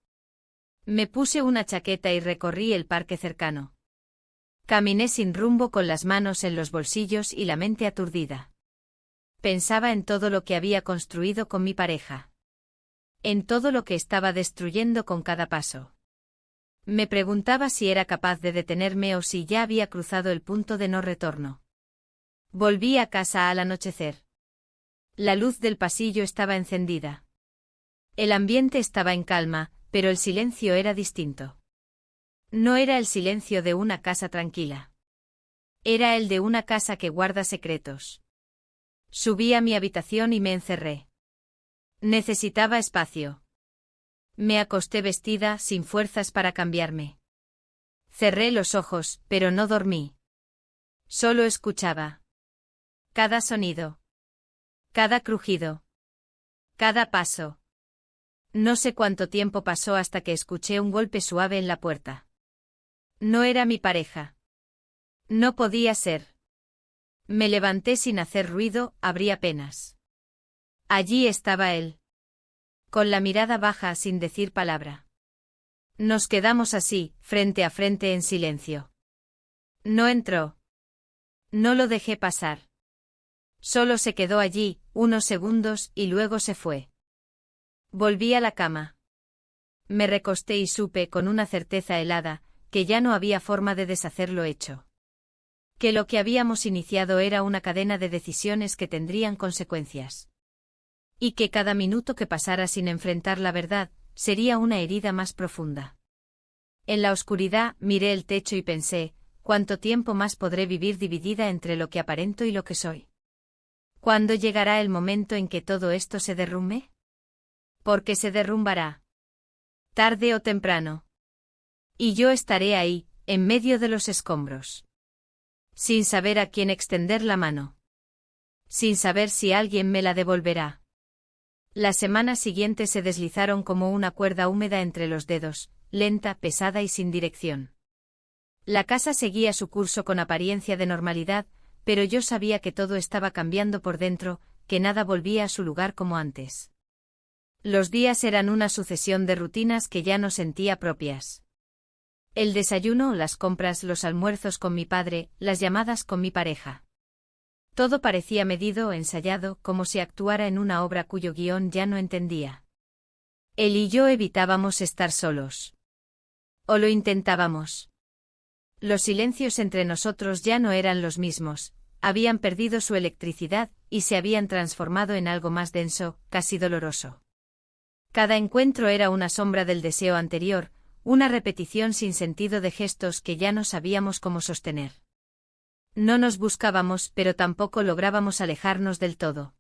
[SPEAKER 1] Me puse una chaqueta y recorrí el parque cercano. Caminé sin rumbo, con las manos en los bolsillos y la mente aturdida. Pensaba en todo lo que había construido con mi pareja. En todo lo que estaba destruyendo con cada paso. Me preguntaba si era capaz de detenerme o si ya había cruzado el punto de no retorno. Volví a casa al anochecer. La luz del pasillo estaba encendida. El ambiente estaba en calma, pero el silencio era distinto. No era el silencio de una casa tranquila. Era el de una casa que guarda secretos. Subí a mi habitación y me encerré. Necesitaba espacio. Me acosté vestida, sin fuerzas para cambiarme. Cerré los ojos, pero no dormí. Solo escuchaba. Cada sonido. Cada crujido. Cada paso. No sé cuánto tiempo pasó hasta que escuché un golpe suave en la puerta. No era mi pareja. No podía ser. Me levanté sin hacer ruido, abrí apenas. Allí estaba él. Con la mirada baja, sin decir palabra. Nos quedamos así, frente a frente, en silencio. No entró. No lo dejé pasar. Solo se quedó allí, unos segundos, y luego se fue. Volví a la cama. Me recosté y supe, con una certeza helada, que ya no había forma de deshacer lo hecho. Que lo que habíamos iniciado era una cadena de decisiones que tendrían consecuencias. Y que cada minuto que pasara sin enfrentar la verdad, sería una herida más profunda. En la oscuridad, miré el techo y pensé: ¿cuánto tiempo más podré vivir dividida entre lo que aparento y lo que soy? ¿Cuándo llegará el momento en que todo esto se derrumbe? Porque se derrumbará. Tarde o temprano. Y yo estaré ahí, en medio de los escombros. sin saber a quién extender la mano. Sin saber si alguien me la devolverá. Las semanas siguientes se deslizaron como una cuerda húmeda entre los dedos, lenta, pesada y sin dirección. La casa seguía su curso con apariencia de normalidad, pero yo sabía que todo estaba cambiando por dentro, que nada volvía a su lugar como antes. Los días eran una sucesión de rutinas que ya no sentía propias. El desayuno, las compras, los almuerzos con mi padre, las llamadas con mi pareja. Todo parecía medido, ensayado, como si actuara en una obra cuyo guión ya no entendía. Él y yo evitábamos estar solos. O lo intentábamos. Los silencios entre nosotros ya no eran los mismos, habían perdido su electricidad y se habían transformado en algo más denso, casi doloroso. Cada encuentro era una sombra del deseo anterior, una repetición sin sentido de gestos que ya no sabíamos cómo sostener. No nos buscábamos, pero tampoco lográbamos alejarnos del todo.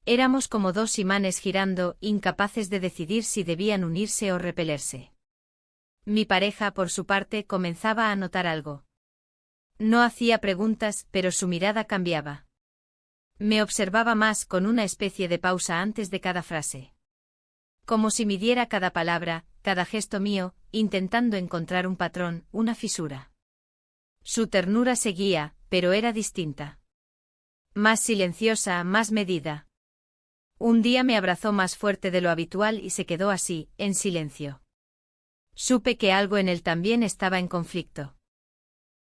[SPEAKER 1] Éramos como dos imanes girando, incapaces de decidir si debían unirse o repelerse. Mi pareja, por su parte, comenzaba a notar algo. No hacía preguntas, pero su mirada cambiaba. Me observaba más, con una especie de pausa antes de cada frase. Como si midiera cada palabra, cada gesto mío, intentando encontrar un patrón, una fisura. Su ternura seguía, pero era distinta. Más silenciosa, más medida. Un día me abrazó más fuerte de lo habitual y se quedó así, en silencio. Supe que algo en él también estaba en conflicto.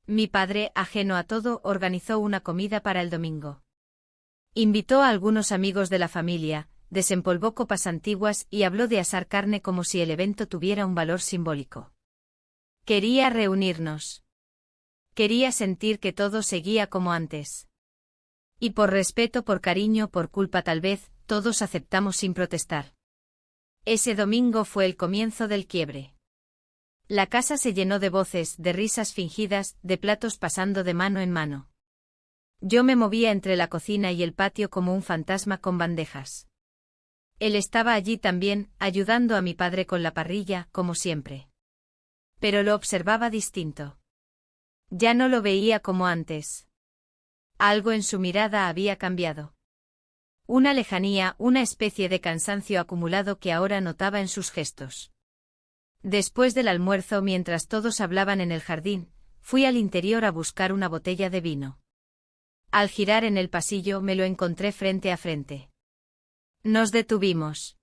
[SPEAKER 1] Mi padre, ajeno a todo, organizó una comida para el domingo. Invitó a algunos amigos de la familia, desempolvó copas antiguas y habló de asar carne como si el evento tuviera un valor simbólico. Quería reunirnos. Quería sentir que todo seguía como antes. Y por respeto, por cariño, por culpa tal vez, todos aceptamos sin protestar. Ese domingo fue el comienzo del quiebre. La casa se llenó de voces, de risas fingidas, de platos pasando de mano en mano. Yo me movía entre la cocina y el patio como un fantasma con bandejas. Él estaba allí también, ayudando a mi padre con la parrilla, como siempre. Pero lo observaba distinto. Ya no lo veía como antes. Algo en su mirada había cambiado. Una lejanía, una especie de cansancio acumulado que ahora notaba en sus gestos. Después del almuerzo, mientras todos hablaban en el jardín, fui al interior a buscar una botella de vino. Al girar en el pasillo me lo encontré frente a frente. Nos detuvimos.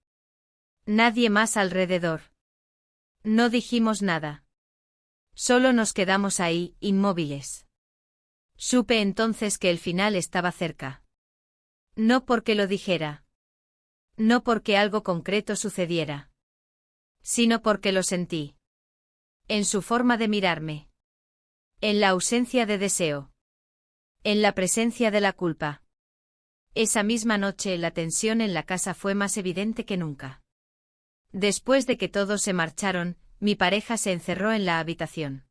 [SPEAKER 1] Nadie más alrededor. No dijimos nada. Solo nos quedamos ahí, inmóviles. Supe entonces que el final estaba cerca. No porque lo dijera. No porque algo concreto sucediera. Sino porque lo sentí. En su forma de mirarme. En la ausencia de deseo. En la presencia de la culpa. Esa misma noche la tensión en la casa fue más evidente que nunca. Después de que todos se marcharon, mi pareja se encerró en la habitación.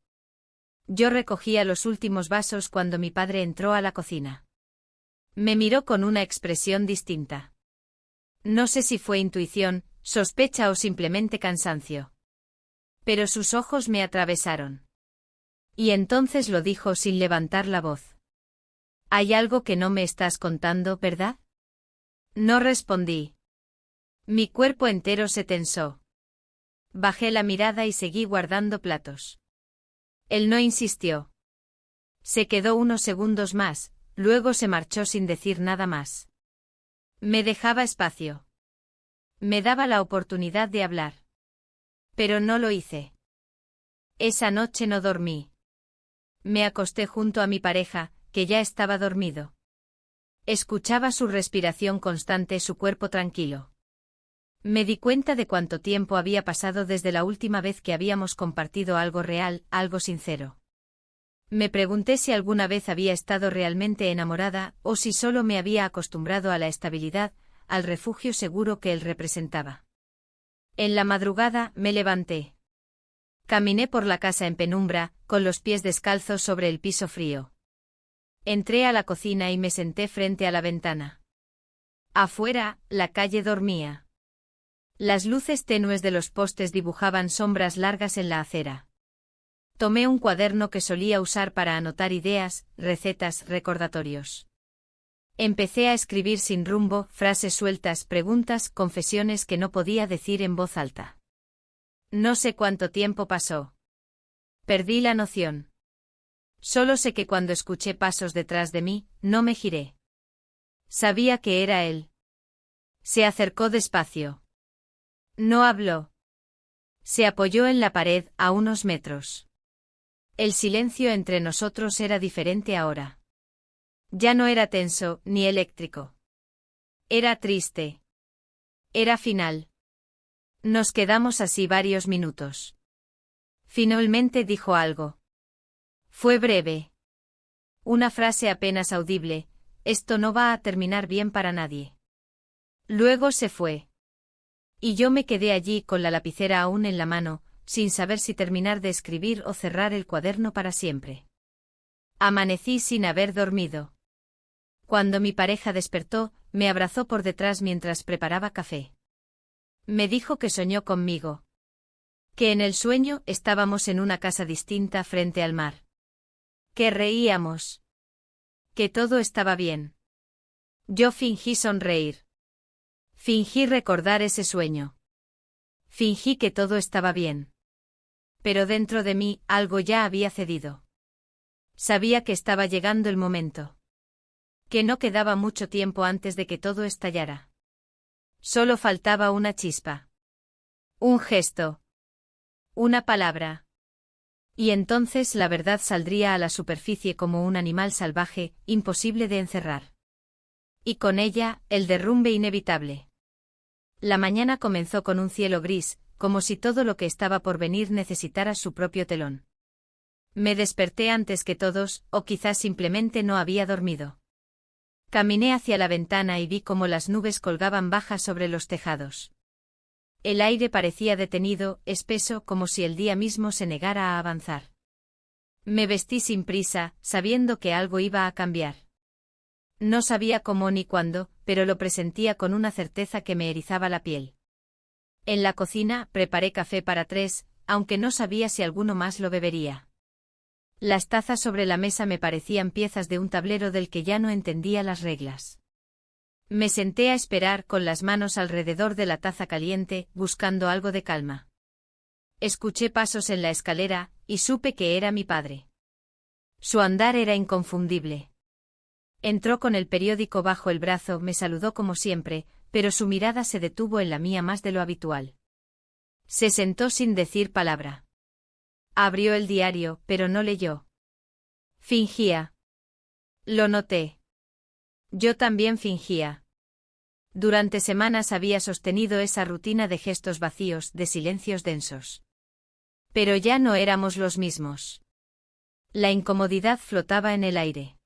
[SPEAKER 1] Yo recogía los últimos vasos cuando mi padre entró a la cocina. Me miró con una expresión distinta. No sé si fue intuición, sospecha o simplemente cansancio. Pero sus ojos me atravesaron. Y entonces lo dijo sin levantar la voz. «Hay algo que no me estás contando, ¿verdad?» No respondí. Mi cuerpo entero se tensó. Bajé la mirada y seguí guardando platos. Él no insistió. Se quedó unos segundos más, luego se marchó sin decir nada más. Me dejaba espacio. Me daba la oportunidad de hablar. Pero no lo hice. Esa noche no dormí. Me acosté junto a mi pareja, que ya estaba dormido. Escuchaba su respiración constante, su cuerpo tranquilo. Me di cuenta de cuánto tiempo había pasado desde la última vez que habíamos compartido algo real, algo sincero. Me pregunté si alguna vez había estado realmente enamorada, o si solo me había acostumbrado a la estabilidad, al refugio seguro que él representaba. En la madrugada, me levanté. Caminé por la casa en penumbra, con los pies descalzos sobre el piso frío. Entré a la cocina y me senté frente a la ventana. Afuera, la calle dormía. Las luces tenues de los postes dibujaban sombras largas en la acera. Tomé un cuaderno que solía usar para anotar ideas, recetas, recordatorios. Empecé a escribir sin rumbo, frases sueltas, preguntas, confesiones que no podía decir en voz alta. No sé cuánto tiempo pasó. Perdí la noción. Solo sé que cuando escuché pasos detrás de mí, no me giré. Sabía que era él. Se acercó despacio. No habló. Se apoyó en la pared, a unos metros. El silencio entre nosotros era diferente ahora. Ya no era tenso, ni eléctrico. Era triste. Era final. Nos quedamos así varios minutos. Finalmente dijo algo. Fue breve. Una frase apenas audible: esto no va a terminar bien para nadie. Luego se fue. Y yo me quedé allí con la lapicera aún en la mano, sin saber si terminar de escribir o cerrar el cuaderno para siempre. Amanecí sin haber dormido. Cuando mi pareja despertó, me abrazó por detrás mientras preparaba café. Me dijo que soñó conmigo. Que en el sueño estábamos en una casa distinta frente al mar. Que reíamos. Que todo estaba bien. Yo fingí sonreír. Fingí recordar ese sueño. Fingí que todo estaba bien. Pero dentro de mí, algo ya había cedido. Sabía que estaba llegando el momento. Que no quedaba mucho tiempo antes de que todo estallara. Solo faltaba una chispa. Un gesto. Una palabra. Y entonces la verdad saldría a la superficie como un animal salvaje, imposible de encerrar. Y con ella, el derrumbe inevitable. La mañana comenzó con un cielo gris, como si todo lo que estaba por venir necesitara su propio telón. Me desperté antes que todos, o quizás simplemente no había dormido. Caminé hacia la ventana y vi cómo las nubes colgaban bajas sobre los tejados. El aire parecía detenido, espeso, como si el día mismo se negara a avanzar. Me vestí sin prisa, sabiendo que algo iba a cambiar. No sabía cómo ni cuándo, pero lo presentía con una certeza que me erizaba la piel. En la cocina, preparé café para 3, aunque no sabía si alguno más lo bebería. Las tazas sobre la mesa me parecían piezas de un tablero del que ya no entendía las reglas. Me senté a esperar con las manos alrededor de la taza caliente, buscando algo de calma. Escuché pasos en la escalera, y supe que era mi padre. Su andar era inconfundible. Entró con el periódico bajo el brazo, me saludó como siempre, pero su mirada se detuvo en la mía más de lo habitual. Se sentó sin decir palabra. Abrió el diario, pero no leyó. Fingía. Lo noté. Yo también fingía. Durante semanas había sostenido esa rutina de gestos vacíos, de silencios densos. Pero ya no éramos los mismos. La incomodidad flotaba en el aire.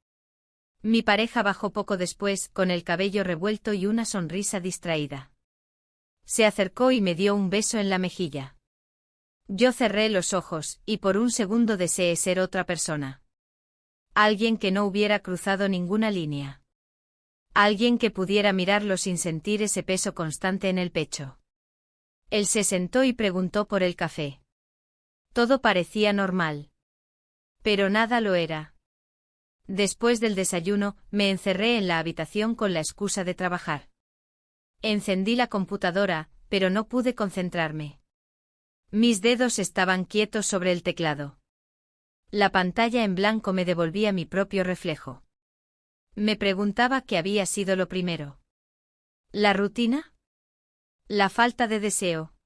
[SPEAKER 1] Mi pareja bajó poco después, con el cabello revuelto y una sonrisa distraída. Se acercó y me dio un beso en la mejilla. Yo cerré los ojos, y por un segundo deseé ser otra persona. Alguien que no hubiera cruzado ninguna línea. Alguien que pudiera mirarlo sin sentir ese peso constante en el pecho. Él se sentó y preguntó por el café. Todo parecía normal. Pero nada lo era. Después del desayuno, me encerré en la habitación con la excusa de trabajar. Encendí la computadora, pero no pude concentrarme. Mis dedos estaban quietos sobre el teclado. La pantalla en blanco me devolvía mi propio reflejo. Me preguntaba qué había sido lo primero. ¿La rutina? ¿La falta de deseo?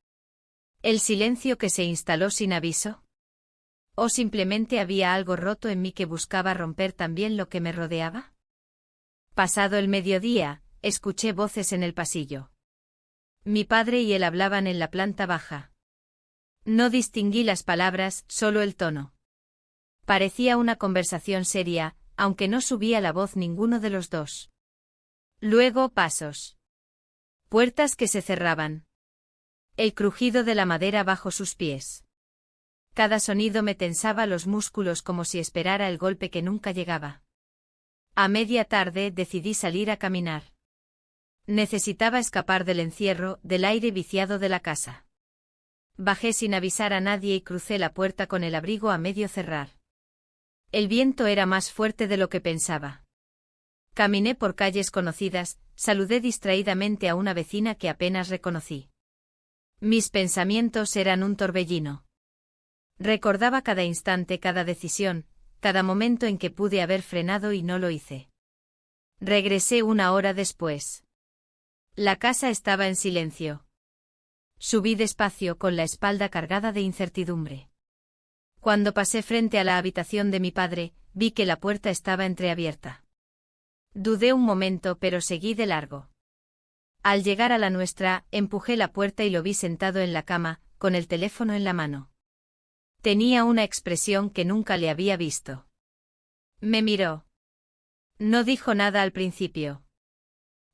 [SPEAKER 1] ¿El silencio que se instaló sin aviso? ¿O simplemente había algo roto en mí que buscaba romper también lo que me rodeaba? Pasado el mediodía, escuché voces en el pasillo. Mi padre y él hablaban en la planta baja. No distinguí las palabras, solo el tono. Parecía una conversación seria, aunque no subía la voz ninguno de los dos. Luego pasos. Puertas que se cerraban. El crujido de la madera bajo sus pies. Cada sonido me tensaba los músculos como si esperara el golpe que nunca llegaba. A media tarde decidí salir a caminar. Necesitaba escapar del encierro, del aire viciado de la casa. Bajé sin avisar a nadie y crucé la puerta con el abrigo a medio cerrar. El viento era más fuerte de lo que pensaba. Caminé por calles conocidas, saludé distraídamente a una vecina que apenas reconocí. Mis pensamientos eran un torbellino. Recordaba cada instante, cada decisión, cada momento en que pude haber frenado y no lo hice. Regresé 1 hora después. La casa estaba en silencio. Subí despacio con la espalda cargada de incertidumbre. Cuando pasé frente a la habitación de mi padre, vi que la puerta estaba entreabierta. Dudé un momento, pero seguí de largo. Al llegar a la nuestra, empujé la puerta y lo vi sentado en la cama, con el teléfono en la mano. Tenía una expresión que nunca le había visto. Me miró. No dijo nada al principio.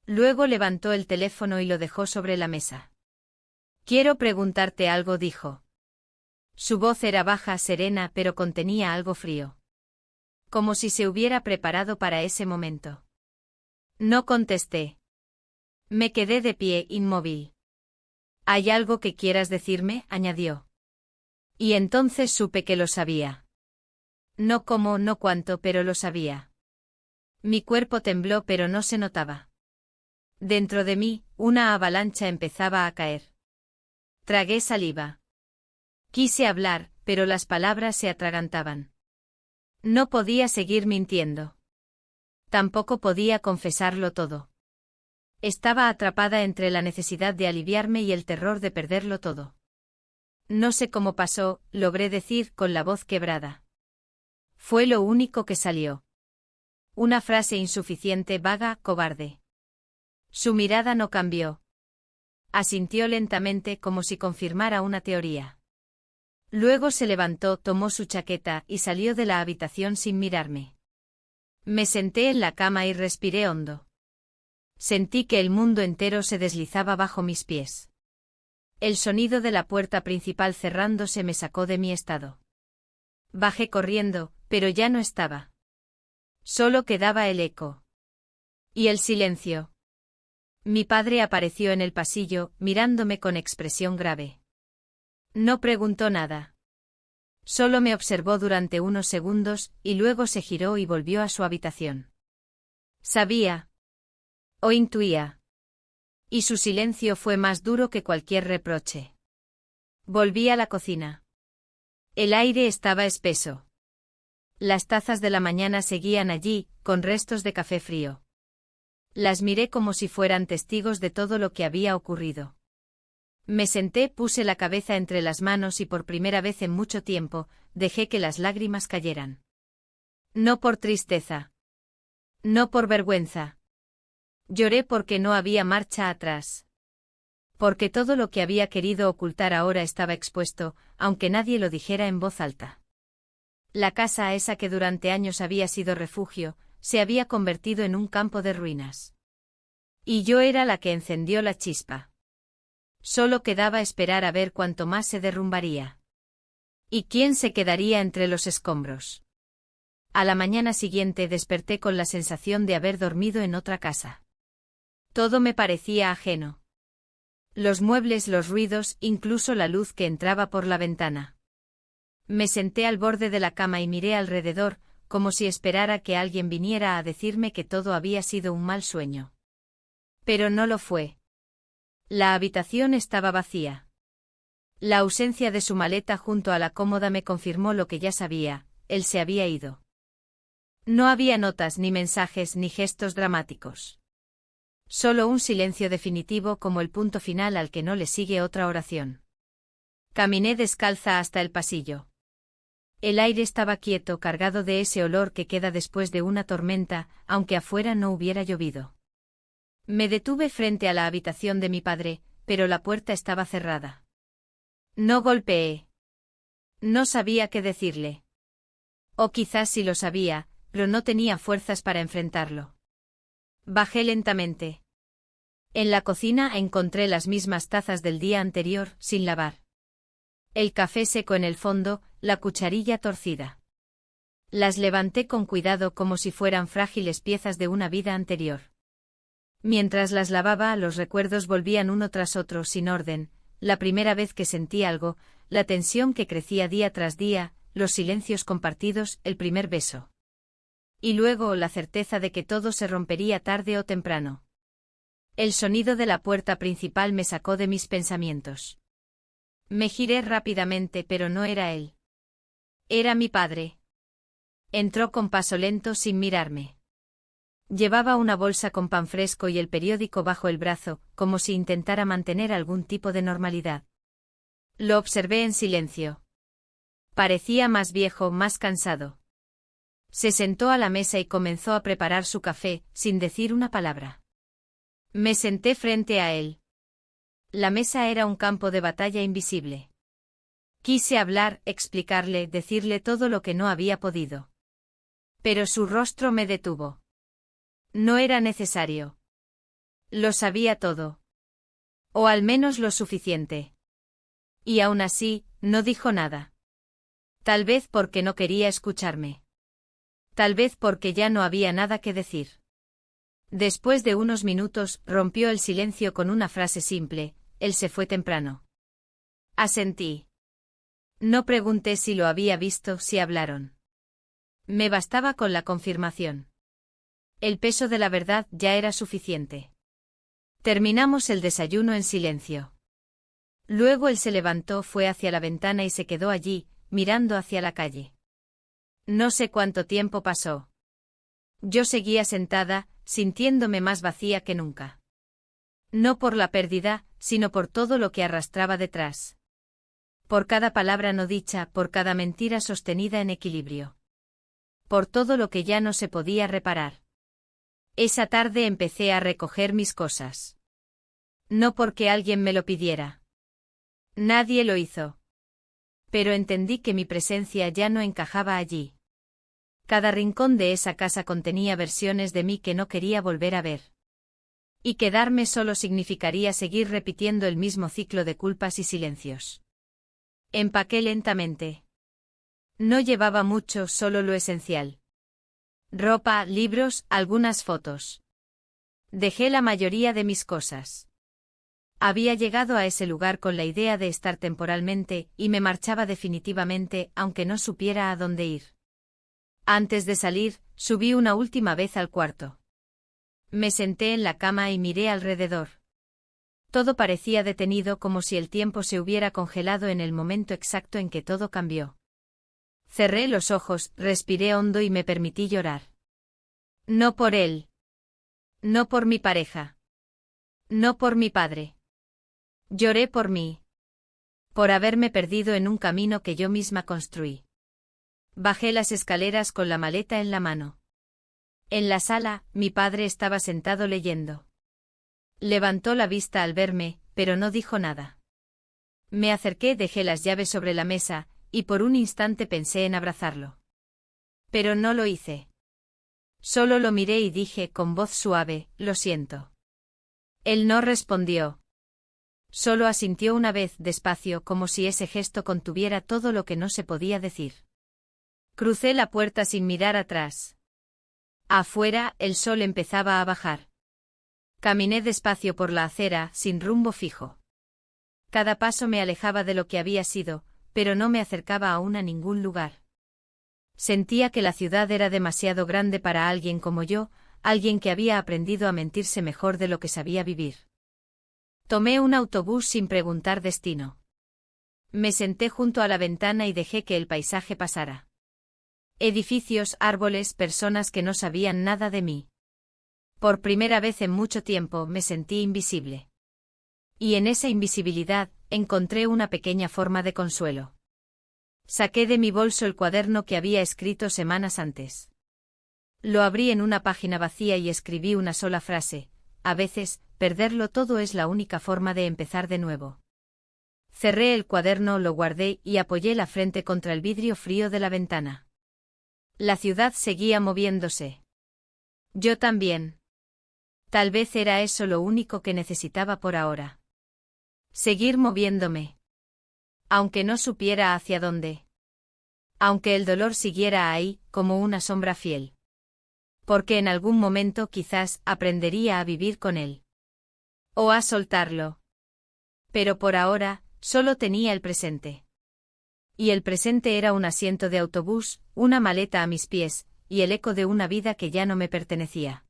[SPEAKER 1] Luego levantó el teléfono y lo dejó sobre la mesa. Quiero preguntarte algo, dijo. Su voz era baja, serena, pero contenía algo frío. Como si se hubiera preparado para ese momento. No contesté. Me quedé de pie, inmóvil. ¿Hay algo que quieras decirme?, añadió. Y entonces supe que lo sabía. No cómo, no cuánto, pero lo sabía. Mi cuerpo tembló, pero no se notaba. Dentro de mí, una avalancha empezaba a caer. Tragué saliva. Quise hablar, pero las palabras se atragantaban. No podía seguir mintiendo. Tampoco podía confesarlo todo. Estaba atrapada entre la necesidad de aliviarme y el terror de perderlo todo. No sé cómo pasó, logré decir con la voz quebrada. Fue lo único que salió. Una frase insuficiente, vaga, cobarde. Su mirada no cambió. Asintió lentamente como si confirmara una teoría. Luego se levantó, tomó su chaqueta y salió de la habitación sin mirarme. Me senté en la cama y respiré hondo. Sentí que el mundo entero se deslizaba bajo mis pies. El sonido de la puerta principal cerrándose me sacó de mi estado. Bajé corriendo, pero ya no estaba. Solo quedaba el eco. Y el silencio. Mi padre apareció en el pasillo, mirándome con expresión grave. No preguntó nada. Solo me observó durante unos segundos, y luego se giró y volvió a su habitación. Sabía. O intuía. Y su silencio fue más duro que cualquier reproche. Volví a la cocina. El aire estaba espeso. Las tazas de la mañana seguían allí, con restos de café frío. Las miré como si fueran testigos de todo lo que había ocurrido. Me senté, puse la cabeza entre las manos y por primera vez en mucho tiempo, dejé que las lágrimas cayeran. No por tristeza. No por vergüenza. Lloré porque no había marcha atrás. Porque todo lo que había querido ocultar ahora estaba expuesto, aunque nadie lo dijera en voz alta. La casa esa que durante años había sido refugio, se había convertido en un campo de ruinas. Y yo era la que encendió la chispa. Solo quedaba esperar a ver cuánto más se derrumbaría. ¿Y quién se quedaría entre los escombros? A la mañana siguiente desperté con la sensación de haber dormido en otra casa. Todo me parecía ajeno. Los muebles, los ruidos, incluso la luz que entraba por la ventana. Me senté al borde de la cama y miré alrededor, como si esperara que alguien viniera a decirme que todo había sido un mal sueño. Pero no lo fue. La habitación estaba vacía. La ausencia de su maleta junto a la cómoda me confirmó lo que ya sabía, él se había ido. No había notas, ni mensajes, ni gestos dramáticos. Solo un silencio definitivo como el punto final al que no le sigue otra oración. Caminé descalza hasta el pasillo. El aire estaba quieto, cargado de ese olor que queda después de una tormenta, aunque afuera no hubiera llovido. Me detuve frente a la habitación de mi padre, pero la puerta estaba cerrada. No golpeé. No sabía qué decirle. O quizás sí lo sabía, pero no tenía fuerzas para enfrentarlo. Bajé lentamente. En la cocina encontré las mismas tazas del día anterior, sin lavar. El café seco en el fondo, la cucharilla torcida. Las levanté con cuidado como si fueran frágiles piezas de una vida anterior. Mientras las lavaba, los recuerdos volvían uno tras otro sin orden, la primera vez que sentí algo, la tensión que crecía día tras día, los silencios compartidos, el primer beso. Y luego la certeza de que todo se rompería tarde o temprano. El sonido de la puerta principal me sacó de mis pensamientos. Me giré rápidamente, pero no era él. Era mi padre. Entró con paso lento sin mirarme. Llevaba una bolsa con pan fresco y el periódico bajo el brazo, como si intentara mantener algún tipo de normalidad. Lo observé en silencio. Parecía más viejo, más cansado. Se sentó a la mesa y comenzó a preparar su café, sin decir una palabra. Me senté frente a él. La mesa era un campo de batalla invisible. Quise hablar, explicarle, decirle todo lo que no había podido. Pero su rostro me detuvo. No era necesario. Lo sabía todo. O al menos lo suficiente. Y aún así, no dijo nada. Tal vez porque no quería escucharme. Tal vez porque ya no había nada que decir. Después de unos minutos, rompió el silencio con una frase simple: él se fue temprano. Asentí. No pregunté si lo había visto, si hablaron. Me bastaba con la confirmación. El peso de la verdad ya era suficiente. Terminamos el desayuno en silencio. Luego él se levantó, fue hacia la ventana y se quedó allí, mirando hacia la calle. No sé cuánto tiempo pasó. Yo seguía sentada, sintiéndome más vacía que nunca. No por la pérdida, sino por todo lo que arrastraba detrás. Por cada palabra no dicha, por cada mentira sostenida en equilibrio. Por todo lo que ya no se podía reparar. Esa tarde empecé a recoger mis cosas. No porque alguien me lo pidiera. Nadie lo hizo. Pero entendí que mi presencia ya no encajaba allí. Cada rincón de esa casa contenía versiones de mí que no quería volver a ver. Y quedarme solo significaría seguir repitiendo el mismo ciclo de culpas y silencios. Empaqué lentamente. No llevaba mucho, solo lo esencial. Ropa, libros, algunas fotos. Dejé la mayoría de mis cosas. Había llegado a ese lugar con la idea de estar temporalmente, y me marchaba definitivamente, aunque no supiera a dónde ir. Antes de salir, subí una última vez al cuarto. Me senté en la cama y miré alrededor. Todo parecía detenido, como si el tiempo se hubiera congelado en el momento exacto en que todo cambió. Cerré los ojos, respiré hondo y me permití llorar. No por él. No por mi pareja. No por mi padre. Lloré por mí. Por haberme perdido en un camino que yo misma construí. Bajé las escaleras con la maleta en la mano. En la sala, mi padre estaba sentado leyendo. Levantó la vista al verme, pero no dijo nada. Me acerqué, dejé las llaves sobre la mesa, y por un instante pensé en abrazarlo. Pero no lo hice. Solo lo miré y dije con voz suave: lo siento. Él no respondió. Solo asintió una vez, despacio, como si ese gesto contuviera todo lo que no se podía decir. Crucé la puerta sin mirar atrás. Afuera, el sol empezaba a bajar. Caminé despacio por la acera, sin rumbo fijo. Cada paso me alejaba de lo que había sido, pero no me acercaba aún a ningún lugar. Sentía que la ciudad era demasiado grande para alguien como yo, alguien que había aprendido a mentirse mejor de lo que sabía vivir. Tomé un autobús sin preguntar destino. Me senté junto a la ventana y dejé que el paisaje pasara. Edificios, árboles, personas que no sabían nada de mí. Por primera vez en mucho tiempo me sentí invisible. Y en esa invisibilidad, encontré una pequeña forma de consuelo. Saqué de mi bolso el cuaderno que había escrito semanas antes. Lo abrí en una página vacía y escribí una sola frase: a veces, perderlo todo es la única forma de empezar de nuevo. Cerré el cuaderno, lo guardé y apoyé la frente contra el vidrio frío de la ventana. La ciudad seguía moviéndose. Yo también. Tal vez era eso lo único que necesitaba por ahora. Seguir moviéndome. Aunque no supiera hacia dónde. Aunque el dolor siguiera ahí, como una sombra fiel. Porque en algún momento quizás aprendería a vivir con él. O a soltarlo. Pero por ahora, solo tenía el presente. Y el presente era un asiento de autobús, una maleta a mis pies, y el eco de una vida que ya no me pertenecía.